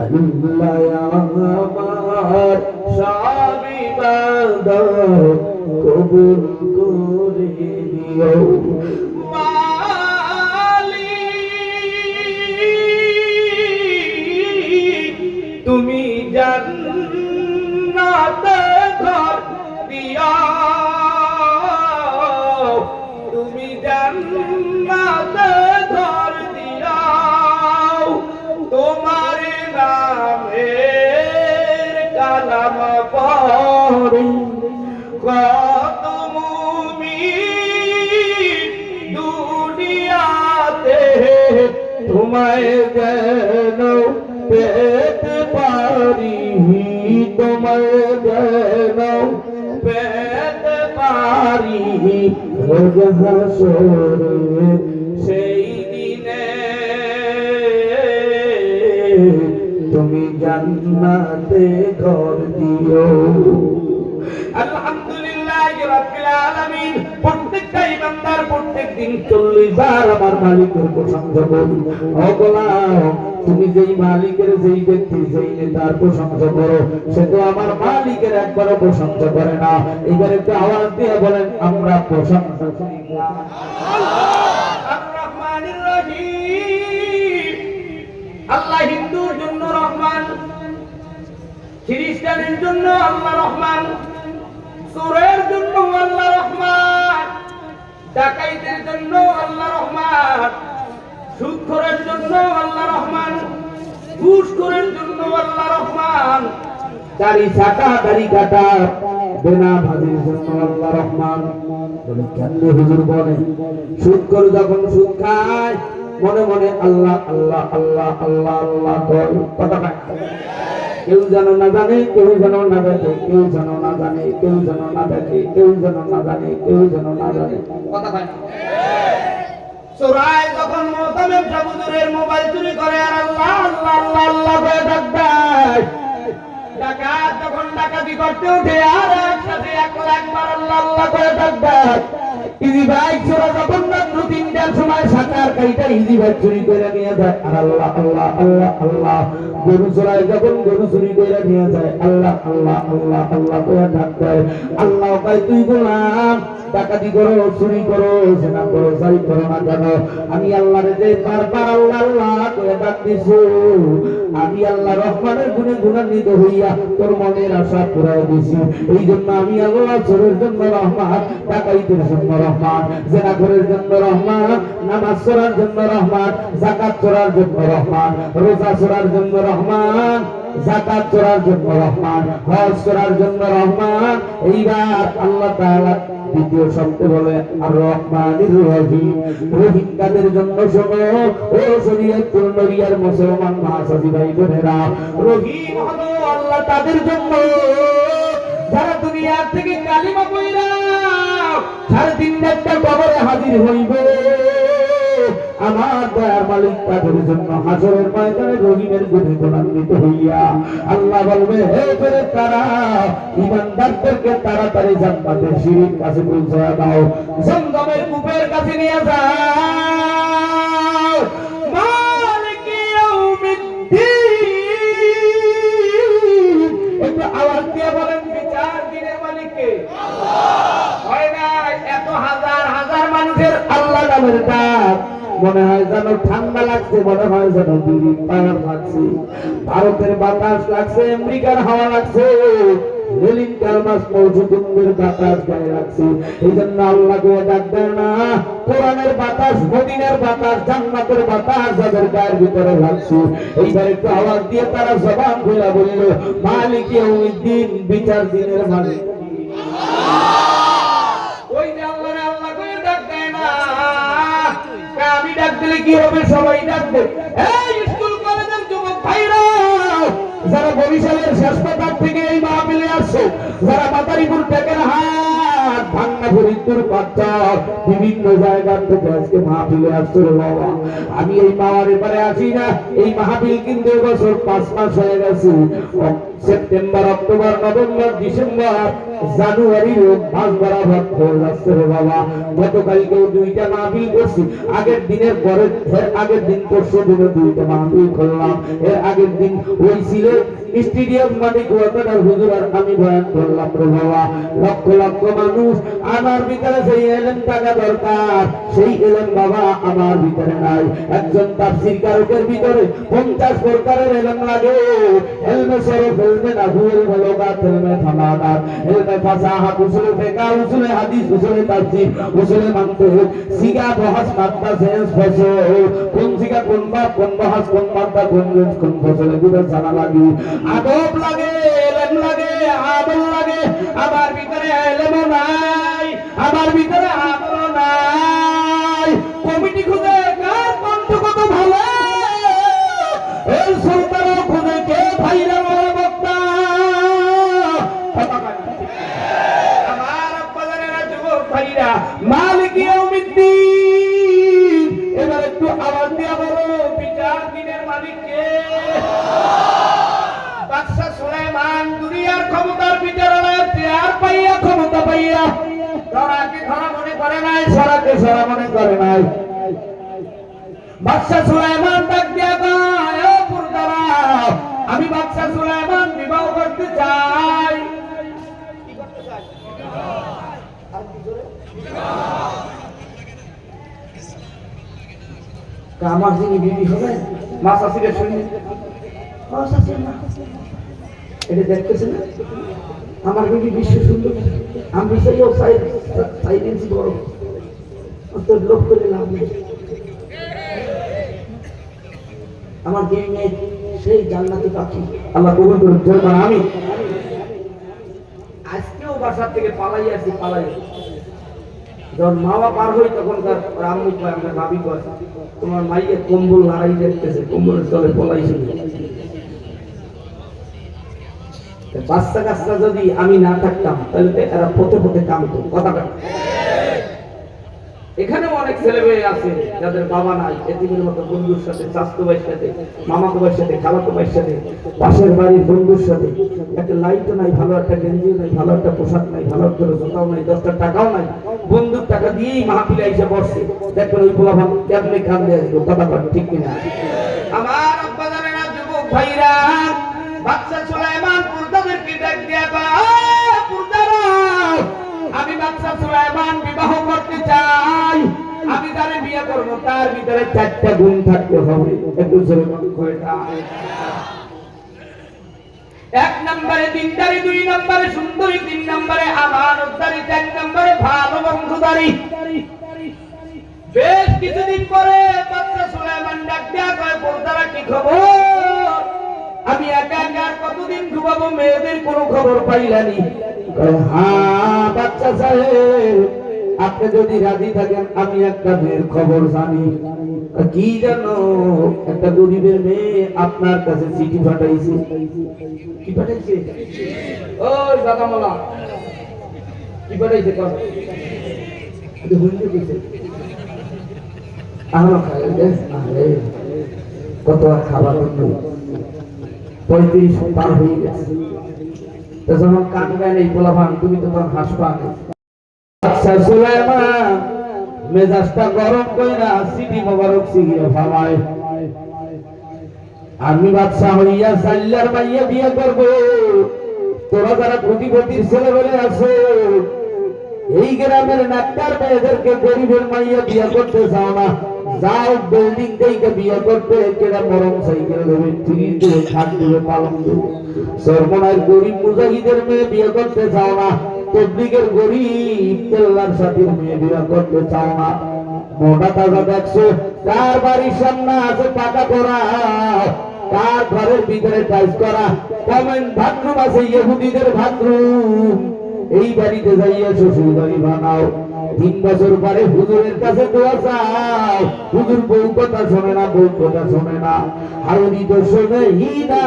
আল্লাহ আমার সব ইবাদত কবুল করে দিও। তুমি জান্নাতে ঘর দিও, তুমি জান্নাতে ঘর দিও, তোমার নামের কালাম পড়ি কত মুমিন দুনিয়াতে তোমায় যেন পেতে পারি, তোমায় যেন পেতে পারি রোজ হাসরে সেই দিনে। তুমি জান্নাতে ঘর দিও। আলহামদুলিল্লাহ রাব্বিল আলামিন। প্রত্যেকটা ইমানদার প্রত্যেকদিন 40 বার আমার মালিকের প্রশংসা করি। ও গোলাম, তুমি যেই মালিকের, যেই ব্যক্তি, যেই নেতার প্রশংসা করো, সে তো আমার মালিকের একবারও প্রশংসা করে না। এবার একটু আওয়াজ দিয়ে বলেন, আমরা প্রশংসা করি আর-রহমানির রহিম। আল্লাহ হিন্দুর জন্য রহমান, খ্রিস্টানের জন্য আল্লাহ রহমান, চোরের জন্য আল্লাহ রহমান, ডাকাইতের জন্য আল্লাহ রহমান, সুদখোরের জন্য আল্লাহ রহমান, ঘুষখোরের জন্য আল্লাহ রহমান, দাড়ি ছাটা দাড়ি কাটা বেনা ভাজির জন্য আল্লাহ রহমান। বলে কেমনে হুজুর? বলে সুদখোর যখন সুদ খায় মনে মনে আল্লাহ আল্লাহ আল্লাহ আল্লাহ আল্লাহ কয়। কথা না? কেউ যেন না জানে, কেউ যেন না দেখে, কেউ যেন না জানে, কেউ যেন না দেখে, কেউ যেন না জানে, কেউ যেন না জানে। কথা কয় না? চোরাই যখন মোতামেম সাহুজুরের মোবাইল চুরি করে আর আল্লাহ আল্লাহ আল্লাহ আল্লাহ করে ডাকবে, ডাকাত যখন ডাকাতি করতে উঠে আর একসাথে 1 লাখ বার আল্লাহ আল্লাহ করে ডাকবে, ইজি বাইক চোরা যখন রাত্র 3টার সময় সাকার কাইটা ইজি বাইক চুরি করে নিয়ে যায় আর আল্লাহ আল্লাহ আল্লাহ আল্লাহ। গরু চোরাই যখন গরু চুরি করে নিয়ে যায় আল্লাহ আল্লাহ আল্লাহ আল্লাহ করে ডাকবে। আল্লাহ কয়, তুই গোলাম ডাকাতি করো, চুরি করো, জেনা করো, যাই করো না কেন, আমি আল্লাহরে যে বারবার আল্লাহ আল্লাহ করে ডাক দিছো, আমি আল্লাহ রহমানের গুণে গুণান্বিত হইয়া তোর মনের আশা পুরাই দিছি। এই জন্য আমি আল্লাহ চোরের জন্য রহমান, ডাকাইতের জন্য রহমান, জেনাখোরের জন্য রহমান, নামাজ চোরার জন্য রহমান, যাকাত চোরার জন্য রহমান, রোজা চোরার জন্য রহমান। রহমান, যাকাত করার জন্য রহমান, হজ করার জন্য রহমান। এইবার আল্লাহ তাআলা দ্বিতীয় শব্দে বলে আর রহমানির রহিম। রহিম কাদের জন্য? শোনো ও শরীয়তুল নবিয়ার মুসলমান মহাসাথী ভাই বোনেরা, রহিম হলো আল্লাহ তাদের জন্য যারা দুনিয়া থেকে কালিমা পড়া 3.5 একটা কবরে হাজির হইবে। আমার দয়ার মালিক তাদের জন্য হাসরের ময়দানে রহিমের গুণে গুণান্বিত হইয়া আল্লাহ বলবে, হে ফেরেশতারা, ঈমানদারদেরকে তাড়াতাড়ি জান্নাতের সিঁড়ির কাছে পৌঁছায়া দাও, জমজমের কূপের কাছে নিয়ে যাও। মালিকি ইয়াউমিদ্দিন, একটু আওয়াজ দিয়ে বলেন, বিচার দিনের মালিক কে? হয় না এত হাজার হাজার মানুষের আল্লাহ নামের ডাক, মনে হয় যেন ঠান্ডা লাগছে, মনে হয় যেন বিড়ি পাওয়ার লাগছে, ভারতের বাতাস লাগছে, আমেরিকার হাওয়া লাগছে, লেলিন কালমাস মৌজুদের বাতাস গায়ে লাগছে। এই জন্য আল্লাহ কে ডাক দেয় না, কোরআনের বাতাস, মদিনার বাতাস, জান্নাতের বাতাস যাদের গায়ের ভিতরে লাগছে, এইবার একটু আওয়াজ দিয়ে তারা জবান খুলে বলল, মালিক ইয়াউমিদ্দিন, বিচার দিনের মালিক। ওই যে আল্লাহ আল্লাহ করে ডাক দেয় না, আমি ডাক দিলে কি হবে? সবাই ডাকবে। এই স্কুল কলেজের যুবক ভাইরা, যারা বরিশালের শেষপাতার থেকে এই মাহফিলে আসছে, যারা মাদারীপুর টেকের হাট, ভাঙ্গা ফরিদপুর পাট্টার বিভিন্ন জায়গা থেকে আজকে মাহফিলে আসছে রে বাবা, আমি এই মাওয়ার এবারে আসি না। এই মাহফিল কিন্তু এবছর 5 মাস হয়ে গেছে। সেপ্টেম্বর, অক্টোবর, নভেম্বর, ডিসেম্বর, জানুয়ারির মাস বরাবর হয়ে যাচ্ছে রে বাবা। গতকালকেও 2টা মাহফিল করছি, আগের দিনের পরের আগের দিন পরশু দিনে 2টা মাহফিল করলাম। এর আগের দিন ওই ছিল স্টেডিয়াম মাঠে কুয়াকাটার হুজুর আর আমি বয়ান করলাম রে বাবা। লক্ষ লক্ষ মানুষ, আমার ভিতরে সেই এলেম টাকা দরকার, সেই এলেম বাবা আমার ভিতরে নাই। একজন তাফসীর কারকের ভিতরে 50 প্রকারের এলেম লাগে। এলমে শরফ, এলমে নাহু, এলমে লুগাত, এলমে ফানাদাত, এলমে ফাসাহাত, উসুলে ফিকহ, উসুলে হাদিস, উসুলে তাফসীর, উসুলে মানতিক, সিগা, বহস, মাদ্দা, সেন্স, ফসল, কোন সিগা, কোন বাব, কোন বহস, কোন মাদ্দা, কোন রেঞ্জ, কোন ফসল, এগুলো জানা লাগে। আদব লাগে, এলেম লাগে, আমল লাগে। আমার ভিতরে এলেমও নাই, আমার ভিতরে আমলও নাই। কমিটি খুঁজে কার কণ্ঠ কত ভালো, এই সুলতানও খুঁজে কে ভাইরা বড় বক্তা। আমার আব্বাজানেরা, যুবক ভাইরা, মালিক ইয়াউমিদ্দিন, এবার একটু আওয়াজ দিয়া বলো, বিচার দিনের মালিক কে? বাদশা সুলাইমান দুনিয়ার ক্ষমতার বিচারালয়ে চেয়ার পাইয়া, ক্ষমতা পাইয়া ধরাকে ধরা মনে করে নাই, সরাকে সরা মনে করে নাই। বাদশা সুলাইমান ডাক দিয়া কয়, ও পুরদারা, আমি বাদশা সুলাইমান বিবাহ করতে চাই। কি করতে চাই? আর কি করে? আমার যিনি বিবি হবে, মা শাশুড়ির শুনি, ও শাশুড়ি মা, এটা দেখতেছেন না, আমার বিবি বিশ্ব সুন্দর, আমি সেই সাইলেন্সি বড়, অন্তর লোক করে লাভ নেই। আমার বিবি মেয়ে সেই জান্নাতি পাখি, আল্লাহ কবুল করুন। আমি আজকেও বাসার থেকে পালাই আসি, যখন মাওয়া পার হই তখনকার আম্মু কয়, আমরা ভাবি কয়, তোমার মাইয়ের কম্বল লড়াই দেখতেছে, কম্বলের তলে পলাইছে। বাচ্চা কাচ্চা যদি আমি না থাকতাম তাহলে এরা পথে পথে কামতো। কথাটা এখানেও অনেক ছেলে মেয়ে আছে যাদের বাবা নাই, এতিমের মতো বন্ধুর সাথে, চাচাতো ভাইয়ের সাথে, মামাতো ভাইয়ের সাথে, খালাতো ভাইয়ের সাথে, পাশের বাড়ির বন্ধুর সাথে, একটা লাইটও নাই, ভালো একটা গেঞ্জিও নাই, ভালো একটা পোশাক নাই, ভালো একটা জুতাও নাই, 10টা টাকাও নাই, বন্ধুর টাকা দিয়েই মাহফিলে এসে বসছে। দেখবেন ওই পোলাপান কেমনে কান দিয়ে আসবে। কথা ঠিক কিনা? আমার আব্বাজানেরা, যুবক ভাইরা, বাদশা সুলাইমান পুরদাদেরকে ডাক দিয়া কয়, পুরদারা, আমি বাদশা সুলাইমান বিবাহ করতে চাই। আমি যারে বিয়ে করব তার ভিতরে 4টা গুণ থাকতে হবে। একটু জোরে কয়টা? 1 নম্বরে দিনদারি, 2 নম্বরে সুন্দরী, 3 নম্বরে আমানতদারি, 4 নম্বরে ভালো বন্ধুদারি। বেশ কিছুদিন পরে বাদশা সুলাইমান ডাক দিয়া কয়, পুরদারা কি খবর? আমি একা একা আর কতদিন ঘুমাবো, মেয়েদের কোনো খবর পাইলানি। হ্যাঁ বাচ্চা সাহেব, আপনি যদি রাজি থাকেন আমি একটা মেয়ের খবর জানি। কি জানো, একটা গরিবের মেয়ে আপনার কাছে চিঠি পাঠাইছে। কি পাঠাইছে? ওই দাদামালা কি পাঠাইছে? কত আর খাবার 35 পার হয়ে গেছে। যখন কানবেন এই পোলাপান, তুমি তো তখন হাসবা। আচ্ছা সুলাইমান মেজাজটা গরম কইরা সিটি মোবারক সিগিয়ে ফালায়, আমি বাদশা হইয়া সাল্লার মাইয়া বিয়ে করব। তোরা যারা কোটিপতির ছেলে বলে আছে, এই গ্রামের নাট্টার মেয়েদেরকে গরিবের মাইয়া বিয়ে করতে চাও না, যাও বিল্ডিং থেকে বিয়ে করতে, কেরা মরম সাইকেল দেবে, ফ্রিজ দেবে, খাট দেবে, পালং দেবে। সরমনার গরিব মুজাহিদের মেয়ে বিয়ে করতে চাও না, তবলিগের গরিব কেল্লার সাথীর মেয়ে বিয়ে করতে চাও না। মোটা তাজা দেখছো, কার বাড়ির সামনে আছে পাকা করা, কার ঘরের ভিতরে টাইস করা, কমেন্ট বাথরুম আছে ইহুদিদের বাথরুম। এই বাড়িতে যাইয়া শ্বশুর বাড়ি বানাও, 3 বছর পরে হুজুরের কাছে দোয়া চাও, হুজুর বউ কথা শোনে না, বউ কথা শোনে না, হারুনি তো শোনে হি না।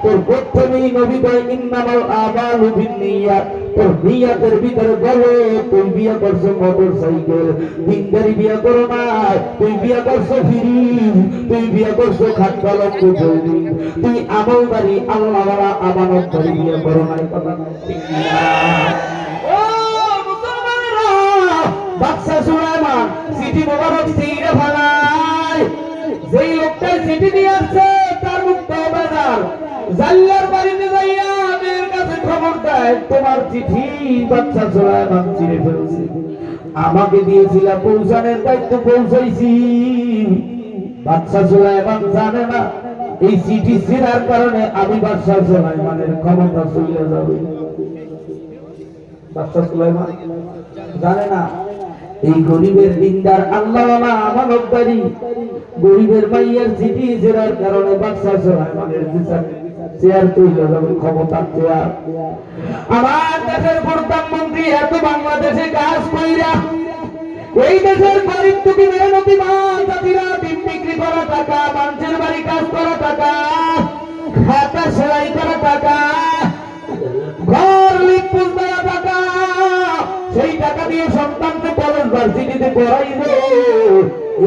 তোর প্রথমেই নবী কয় ইন্নামাল আমালু বিন্নিয়াত, তোর নিয়াতের ভিতরে বলে তুই বিয়ে করছো মোটর সাইকেল, দিনদারি বিয়ে করো না, তুই বিয়ে করছো ফিরিজ, তুই বিয়ে করছো খাট পালক, তুই আমলদারি আল্লাহওয়ালা আমানতদারি বিয়ে করো না। কথা ঠিক না? ও মুসলমানেরা, বাদশা সুলাইমান সিটি মোবারক সিগরে ফালায়। যেই লোকটা চিঠি দিয়ে আসছে তার মুখটা বেজার, জাল্লার বাড়িতে যাইয়া মেয়ের কাছে খবর দেয়, তোমার চিঠি বাদশা সুলাইমান ছিঁড়ে ফেলছে, আমাকে দিয়েছিলা পৌঁছানোর দায়িত্ব, পৌঁছাইছি। বাদশা সুলাইমান জানে না এই চিঠি ছিঁড়ার কারণে আমি বাদশা সুলাইমানের ক্ষমতা চলে যাবে। বাদশা সুলাইমান জানে না এই গরিবের দিনদার আল্লাহওয়ালা আমানতদারি গরিবের মাইয়ার চিঠি ছিঁড়ার কারণে বাদশা সুলাইমানের চেয়ার চলে যাবে, ক্ষমতার চেয়ার। আমার দেশের প্রধানমন্ত্রী এত বাংলাদেশে কাজ কইরা, এই দেশের গরিব দুঃখী মেহনতি মা জাতিরা ডিম বিক্রি করা টাকা, মানুষের বাড়ি কাজ করা টাকা, খাতা সেলাই করা টাকা, ঘর লিপুল দেওয়া টাকা, সেই টাকা দিয়ে সন্তানকে কলেজ ভার্সিটিতে পড়াইবে।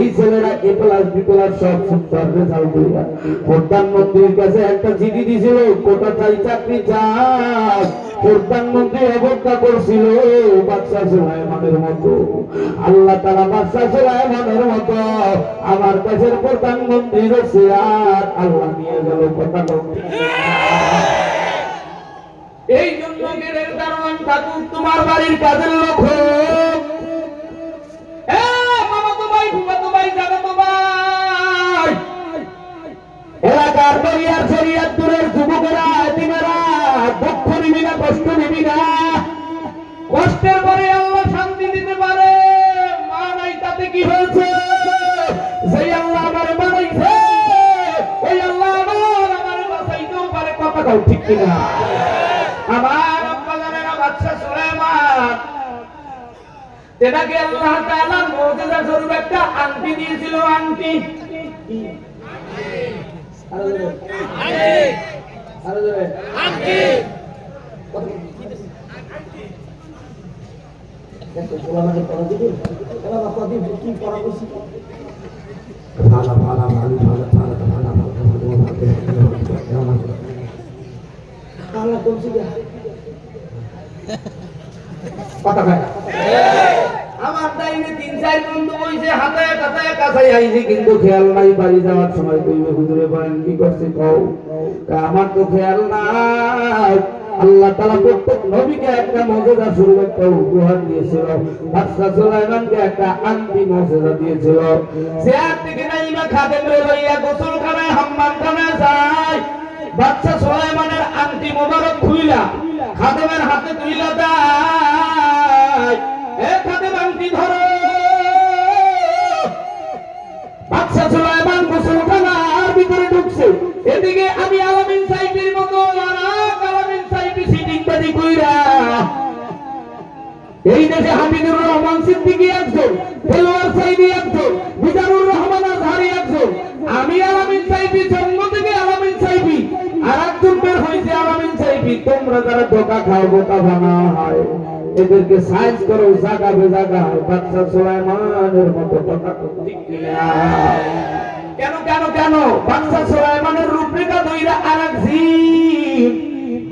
এই ছেলেরা এ প্লাস বি প্লাস সব সুন্দর রেজাল্ট কইরা প্রধানমন্ত্রীর কাছে একটা চিঠি দিছিল, কোটা চাই, চাকরি চাই। প্রধানমন্ত্রী অবজ্ঞা করছিল বাদশা সুলাইমানের মতো। আল্লাহ তাআলা বাদশা সুলাইমানের মতো আমার দেশের প্রধানমন্ত্রীর চেয়ার আল্লাহ নিয়ে গেল। কথা এই জন্য গেরের দারোয়ান ঠাকুর তোমার বাড়ির কাজের লোক হোক, এলাকার দরিয়ার শরিয়াত দূরের যুবকেরা, এতিমেরা দুঃখ নিবি না, কষ্ট নিবি না। কষ্টের পরে আল্লাহ শান্তি দিতে পারে। মা নাই তাতে কি হয়েছে? সেই আল্লাহ আমার বানাইছে, ওই আল্লাহ আমার বাঁচাইতেও পারে। কথা কও ঠিক কিনা? আমার আব্বা জানেন বাদশা সুলাইমান, তেনাকে আল্লাহ তাআলা মুজিজা স্বরূপ একটা আংটি দিয়েছিল। আংটি আমার টাইমে 3-4 বন্ধু বইছে, হাতে কাছে কাছাই আইছে, কিন্তু খেয়াল নাই বাড়ি যাওয়ার সময় কইবে হুজুরে বলেন কি করছে কও। আমার তো খেয়াল নাই। আল্লাহ তাআলা প্রত্যেক নবীকে একটা মুজিজা স্বরূপ একটা উপহার দিয়েছিল। বাদশা সুলাইমানকে একটা আংটি মুজিজা দিয়েছিল। চেয়ার থেকে নাইমা খাদেমরে লইয়া গোসলখানায় হাম্মামখানায় যায়। বাদশা সুলাইমানের আংটি মোবারক খুইলা খাদেমের হাতে তুইলা দেয়। এ খাদেম আংটি ধরো। বাদশা সুলাইমান গোসলখানার ভিতরে ঢুকছে, এদিকে আমি আলামী এই দেশে হামিদুর রহমান সিদ্দিকী একজন, দেলোয়ার সাইদি একজন, মিজানুর রহমান আজহারি একজন, আমি আলামিন সাইফি, জন্ম থেকে আলামিন সাইফি, আর একজন বের হয়েছে আলামিন সাইফি। তোমরা যারা ধোঁকা খাও, বোকা বানা হয়, এদেরকে সাইজ করো, জাগাবে জাগায় বাদশা সুলাইমানের মতো কথা ঠিক কিনা? কেন কেন কেন? বাদশা সুলাইমানের রূপরেখা ধইরা আরেক জিন,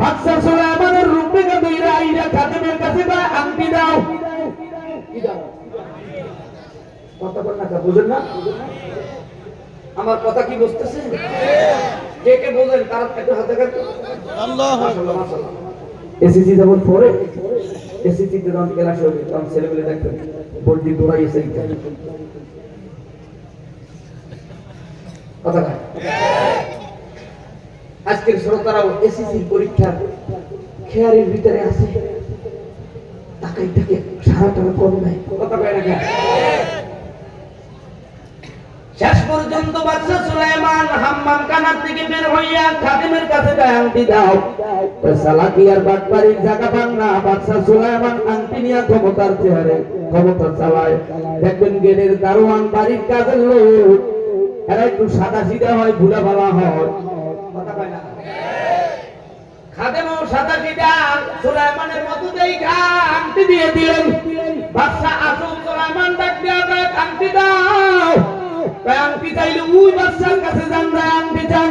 বাদশা সুলাইমানের রূপরেখা ধইরা আইরা খাদেমের কাছে বা আংটি দাও। কি দাও? কথা বল না, বুঝেন না? আমার কথা কি বুঝতেছে? কে কে বুঝেন তারা একটু হাতে কাটে। আল্লাহ মাশাআল্লাহ মাশাআল্লাহ। এসিসি যখন পড়ে, এসিসি তে যখন ক্লাস হবে তখন ছেলেগুলো দেখবেন বর্দি দৌড়াই এসে কথা কয়। আজকের শ্রোতারাও এসিসি পরীক্ষার খেয়ারের ভিতরে আছে, তাকাই থাকে সারাটা কম নাই, কথা কয় না। শেষ পর্যন্ত বাদশা সুলাইমান হাম্মাম খানার থেকে বের হইয়া খাদেমের কাছে যায়, আংটি দাও। সালাকি আর বাটপাড়ির জায়গা পান না, বাদশা সুলাইমান আংটি নিয়ে ক্ষমতার চেহারে ক্ষমতা চালায়। দেখবেন গেটের দারোয়ান, বাড়ির কাজের লোক, এরা একটু সাদা সিধা হয়, ভুলা ভালা হয়, কথা কয় না। খাদেমও সাদা সিধা, সুলাইমানের মতো দেখা আংটি দিয়ে দিলেন। বাদশা আসুন, সুলাইমান ডাক দিয়া দেয়, আংটি দাও। আংটি চাইলে ওই বাদশার কাছে যান, আংটি চান।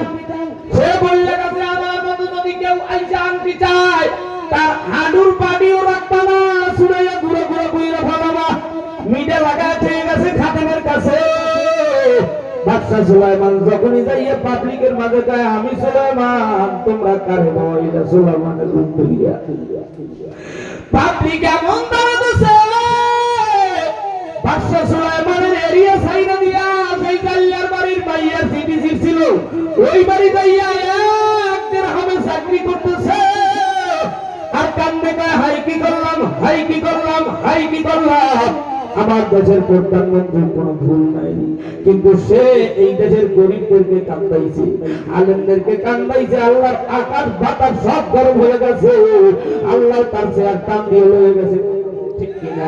সে বললে কাছে আমার মতো যদি কেউ আইসা আংটি চায়, তার হাডুর পাডিও রাখবা না, শুনাইয়া ঘুরে ঘুরে ঘুরে ফলাবা। মিডে লাগায় ঠিক আছে খাদেমের কাছে। বাদশা সুলাইমান যখনই যাইয়া পাবলিকের মাঝে কয়, আমি সুলাইমান, তোমরা কারে ভয়? এটা সুলাইমানের রূপ ধরিয়া পাবলিক এমন দাঁড়াতেছে। বাদশা সুলাইমানের এরিয়া সাইরা দিয়া সেই জাল্লার বাড়ির বাইয়ার সিটি ছিল, ওই বাড়ি যাইয়া এক দিরহামে চাকরি করতেছে। আর কান্দে কয়, হাই কি করলাম, হাই কি করলাম, হাই কি করলাম। আমার দেশের প্রধানমন্ত্রীর কোনো ভুল নাই, কিন্তু সে এই দেশের গরিবদেরকে কান্দাইছে, আলেমদেরকে কান্দাইছে। আল্লাহর আকাশ বাতাস সব গরম হয়ে গেছে, আল্লাহ তার চেয়ার টান দিয়ে হয়ে গেছে, ঠিক কিনা?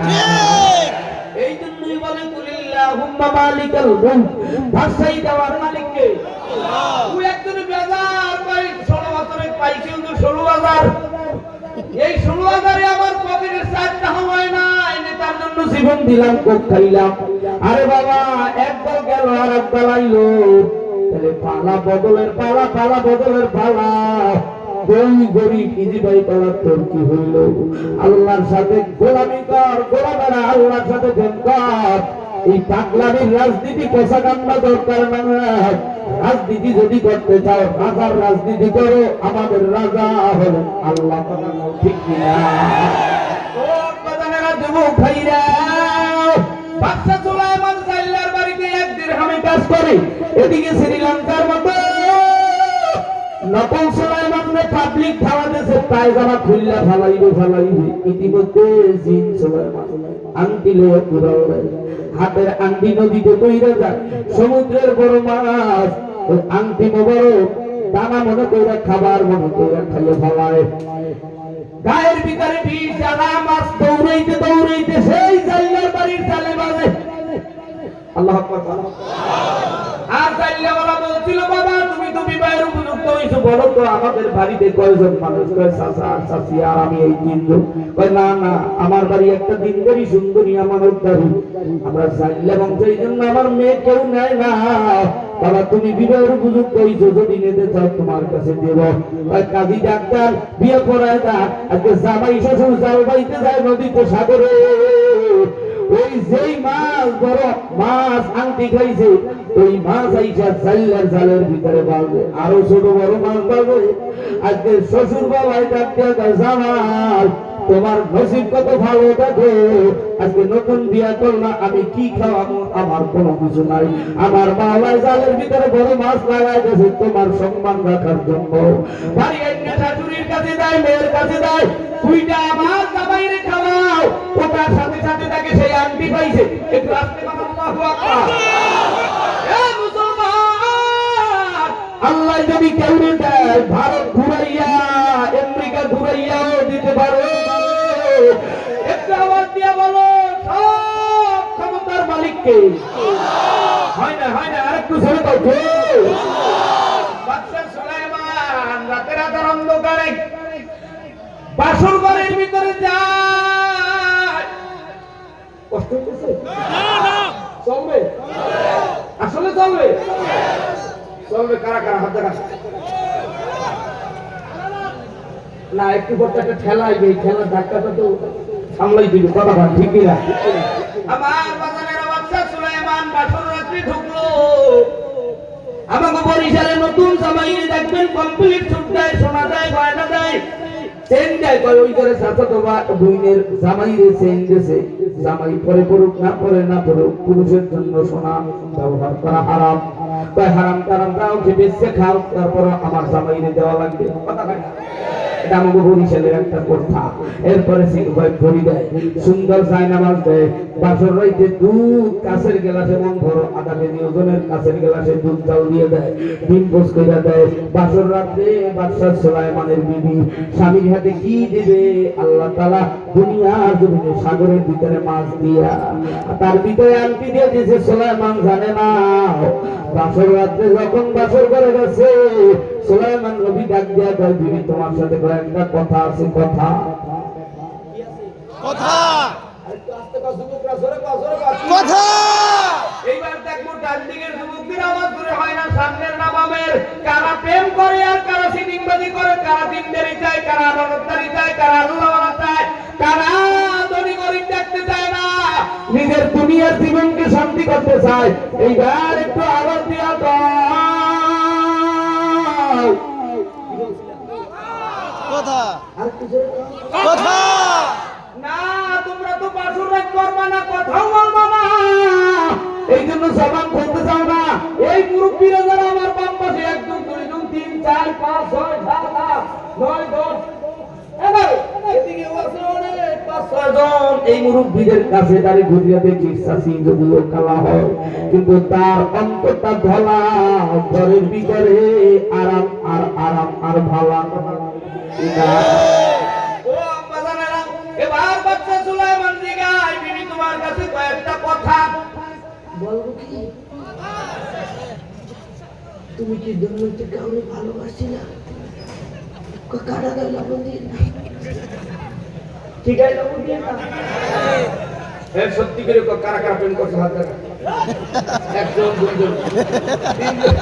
এই জন্যই বলে কুলিল্লাহুম্মা মালিকাল মুলক, ভাষাই দেওয়ার মালিক কে? আল্লাহ। ওই একজন বেজার পাই 16 বছরে পাইছে 16,000, এই 16,000 আমার পকেটের 4 টাকা হয় না, এনে তার জন্য জীবন দিলাম, কোক খাইলাম। আরে বাবা, একদল গেল আর একদল আইলো, তাহলে পালা বদলের পালা, পালা বদলের পালা। ওই গরিব ইজি ভাই পালার তোর কি হইল? আল্লাহর সাথে গোলামি কর, গোলামেরা আল্লাহর সাথে প্রেম কর। এই পাগলামির রাজনীতি পোষা কান্না দরকার না। রাজনীতি যদি করতে চাও, রাজার রাজনীতি করো। আমাদের রাজা হলেন আল্লাহ, ঠিক কিনা? যুবক ভাইরা, বাদশা সুলাইমান জাল্লার বাড়িতে এক দিরহামে কাজ করে। এদিকে শ্রীলঙ্কার মতো নকল সুলাইমানকে পাবলিক খাওয়াতেছে, পায়জামা খুললা ফালাইবে ফালাইবে। ইতিমধ্যে জিন সুলাইমান আংটি লয়ে ঘুরায়, হাতের আংটি নদীতে কইরা যায়। সমুদ্রের বড় মাছ ওই আংটি মোবারক দানা মনে কইরা, খাবার মনে কইরা খাইয়ে ফালায়। গায়ের ভিতরে বিষ জ্বালা, মাছ দৌড়াইতে দৌড়াইতে সেই জাল্লার বাড়ির চালে বাজে। আল্লাহু আকবার। আর জাল্লাওয়ালা বলছিল, বাবা তুমি তো বিবাহের উপযুক্ত হইছো, বলো তো আমাদের বাড়িতে কয়জন মানুষ? কয় চাচা আর চাচি আর আমি, এই তিনজন। কয় না না, আমার বাড়ি একটা দিনদারি সুন্দরী আমানতদারি, আমরা জাল্লা বংশ, এই জন্য আমার মেয়ে কেউ নেয় না। বাবা তুমি বিবাহের উপযুক্ত হইছো, যদি নিতে চাও তোমার কাছে দেব। কাজী ডাক্তার বিয়ে করায় না, আজকে জামাই শ্বশুর জাল বাইতে যায় নদীতে সাগরে। ওই যেই মাছ বড় মাছ আংটি খাইছে, ওই মাছ আইসা জাল্লার জালের ভিতরে বাঁধবে, আরো ছোট বড় মাছ বাঁধবে। আজকে শ্বশুর বাবাই ডাক্তার জামাই, তোমার নসিব কত ভালো দেখো, আজকে নতুন বিয়া করলা, আমি কি খাওয়াবো? আমার কোনো কিছু নাই। আমার বাবাই জালের ভিতরে বড় মাছ লাগাই গেছে তোমার সম্মান রাখার জন্য। বাড়ি আইনা শাশুড়ির কাছে যায়, মেয়ের কাছে যায়, দুইটা মাছ জামাইরে খাওয়াও। ওটার সাথে সাথে তাকে সেই আংটি পাইছে। একটু আস্তে কথা, আল্লাহু আকবার। এ মুসলমান, আল্লাহ যদি কেউ দেয়, ভারত ঘুরাইয়া আমেরিকা ঘুরাইয়াও দিতে পারো। একটু আওয়াজ কে? হয় না আরেকটু ছেড়ে দাও কে? বাদশা সুলাইমান রাতের আধার অন্ধকারে বাসর ঘরের ভিতরে যায়। কষ্ট হচ্ছে? চলবে, আসলে চলবে। কারা হাত দেখা না, একটু পর একটা ঠেলা আইবে, এই ঠেলার ধাক্কাটা তো সামলাই দিবে। কথা বল ঠিকই না? আমার বাজারের বাদশা সুলাইমান বাসর রাত্রি ঢুকলো। আমাকে বরিশালে নতুন জামাইরে দেখবেন, কমপ্লিট ছুট দেয়, সোনা দেয়, গয়না দেয়, চেন দেয়। কয় ওই করে চাচাতো বইনের জামাইরে চেন দিয়েছে। জামাই পরে পড়ুক না পরে না পড়ুক, পুরুষের জন্য সোনা ব্যবহার করা হারাম। কয় হারাম টারাম দাও, যে বেঁচে খাও, তারপর আমার জামাইরে দেওয়া লাগবে। কথা কয় না? এটা আমাকে বরিশালের একটা কথা। এরপরে ঘড়ি দেয়, সুন্দর জায়নামাজ দেয়, বাসর রাইতে দুধ কাছের গ্লাসে মন ভরো, আধা কেজি ওজনের কাছের গ্লাসে দুধ চাল দিয়ে দেয়, ডিম পোষ কইরা দেয়। বাসর রাতে বাদশা সুলাইমানের বিবি স্বামীর হাতে কি দিবে? আল্লাহ তাআলা দুনিয়ার জমিনে সাগরের ভিতরে মাছ দিয়া তার ভিতরে আংটি দিয়ে দিয়েছে। সুলাইমান জানে না। বাসর রাতে যখন বাসর করে গেছে, সুলাইমান নবী ডাক দিয়া কয়, বিবি তোমার সাথে একটা কথা আছে। কথা এইবার দেখবো ডান দিকের যুবকদের আওয়াজ ধরে হয় না, সামনের না বামের। কারা প্রেম করে আর কারা সিনিংবাজি করে, কারা দিনদারি চায়, কারা আদালতদারি চায়, কারা আল্লাহওয়ালা চায়, কারা ধনী গরিব দেখতে চায় না, নিজের দুনিয়ার জীবনকে শান্তি করতে চায়। এইবার একটু আওয়াজ দিয়া দাও। কথা না, তোমরা তো বাসর রাত করবা না, কথাও বলবা না, এই জন্য জবান বলতে চাও না। এই মুরব্বীরা যারা আমার বাম পাশে 1 2 2 2 3 4 5 6 7 8 9 10 এদিকে আছে অনেক 5 6 জন। এই মুরব্বীদের কাছে দাঁড়িয়ে ঘুরিয়ে দেখি চাচি যদিও কালা হয়, কিন্তু তার অন্তরটা ধলা, ঘরের ভিতরে আরাম আর ভালা। এবার বাদশা সুলাইমান জিগায়, বিবি তোমার কাছে কয়েকটা কথা বলবো। কি তুমি কি দুনিয়াতে কাউকে ভালোবাসিলা? কারা গায়ে লবণ দিয়ে না, ঠিক আছে লবণ দিয়ে না। এর সত্যি করে কারা প্রেম করছে? হাত দেখা। 1 জন 2 জন 3 জন।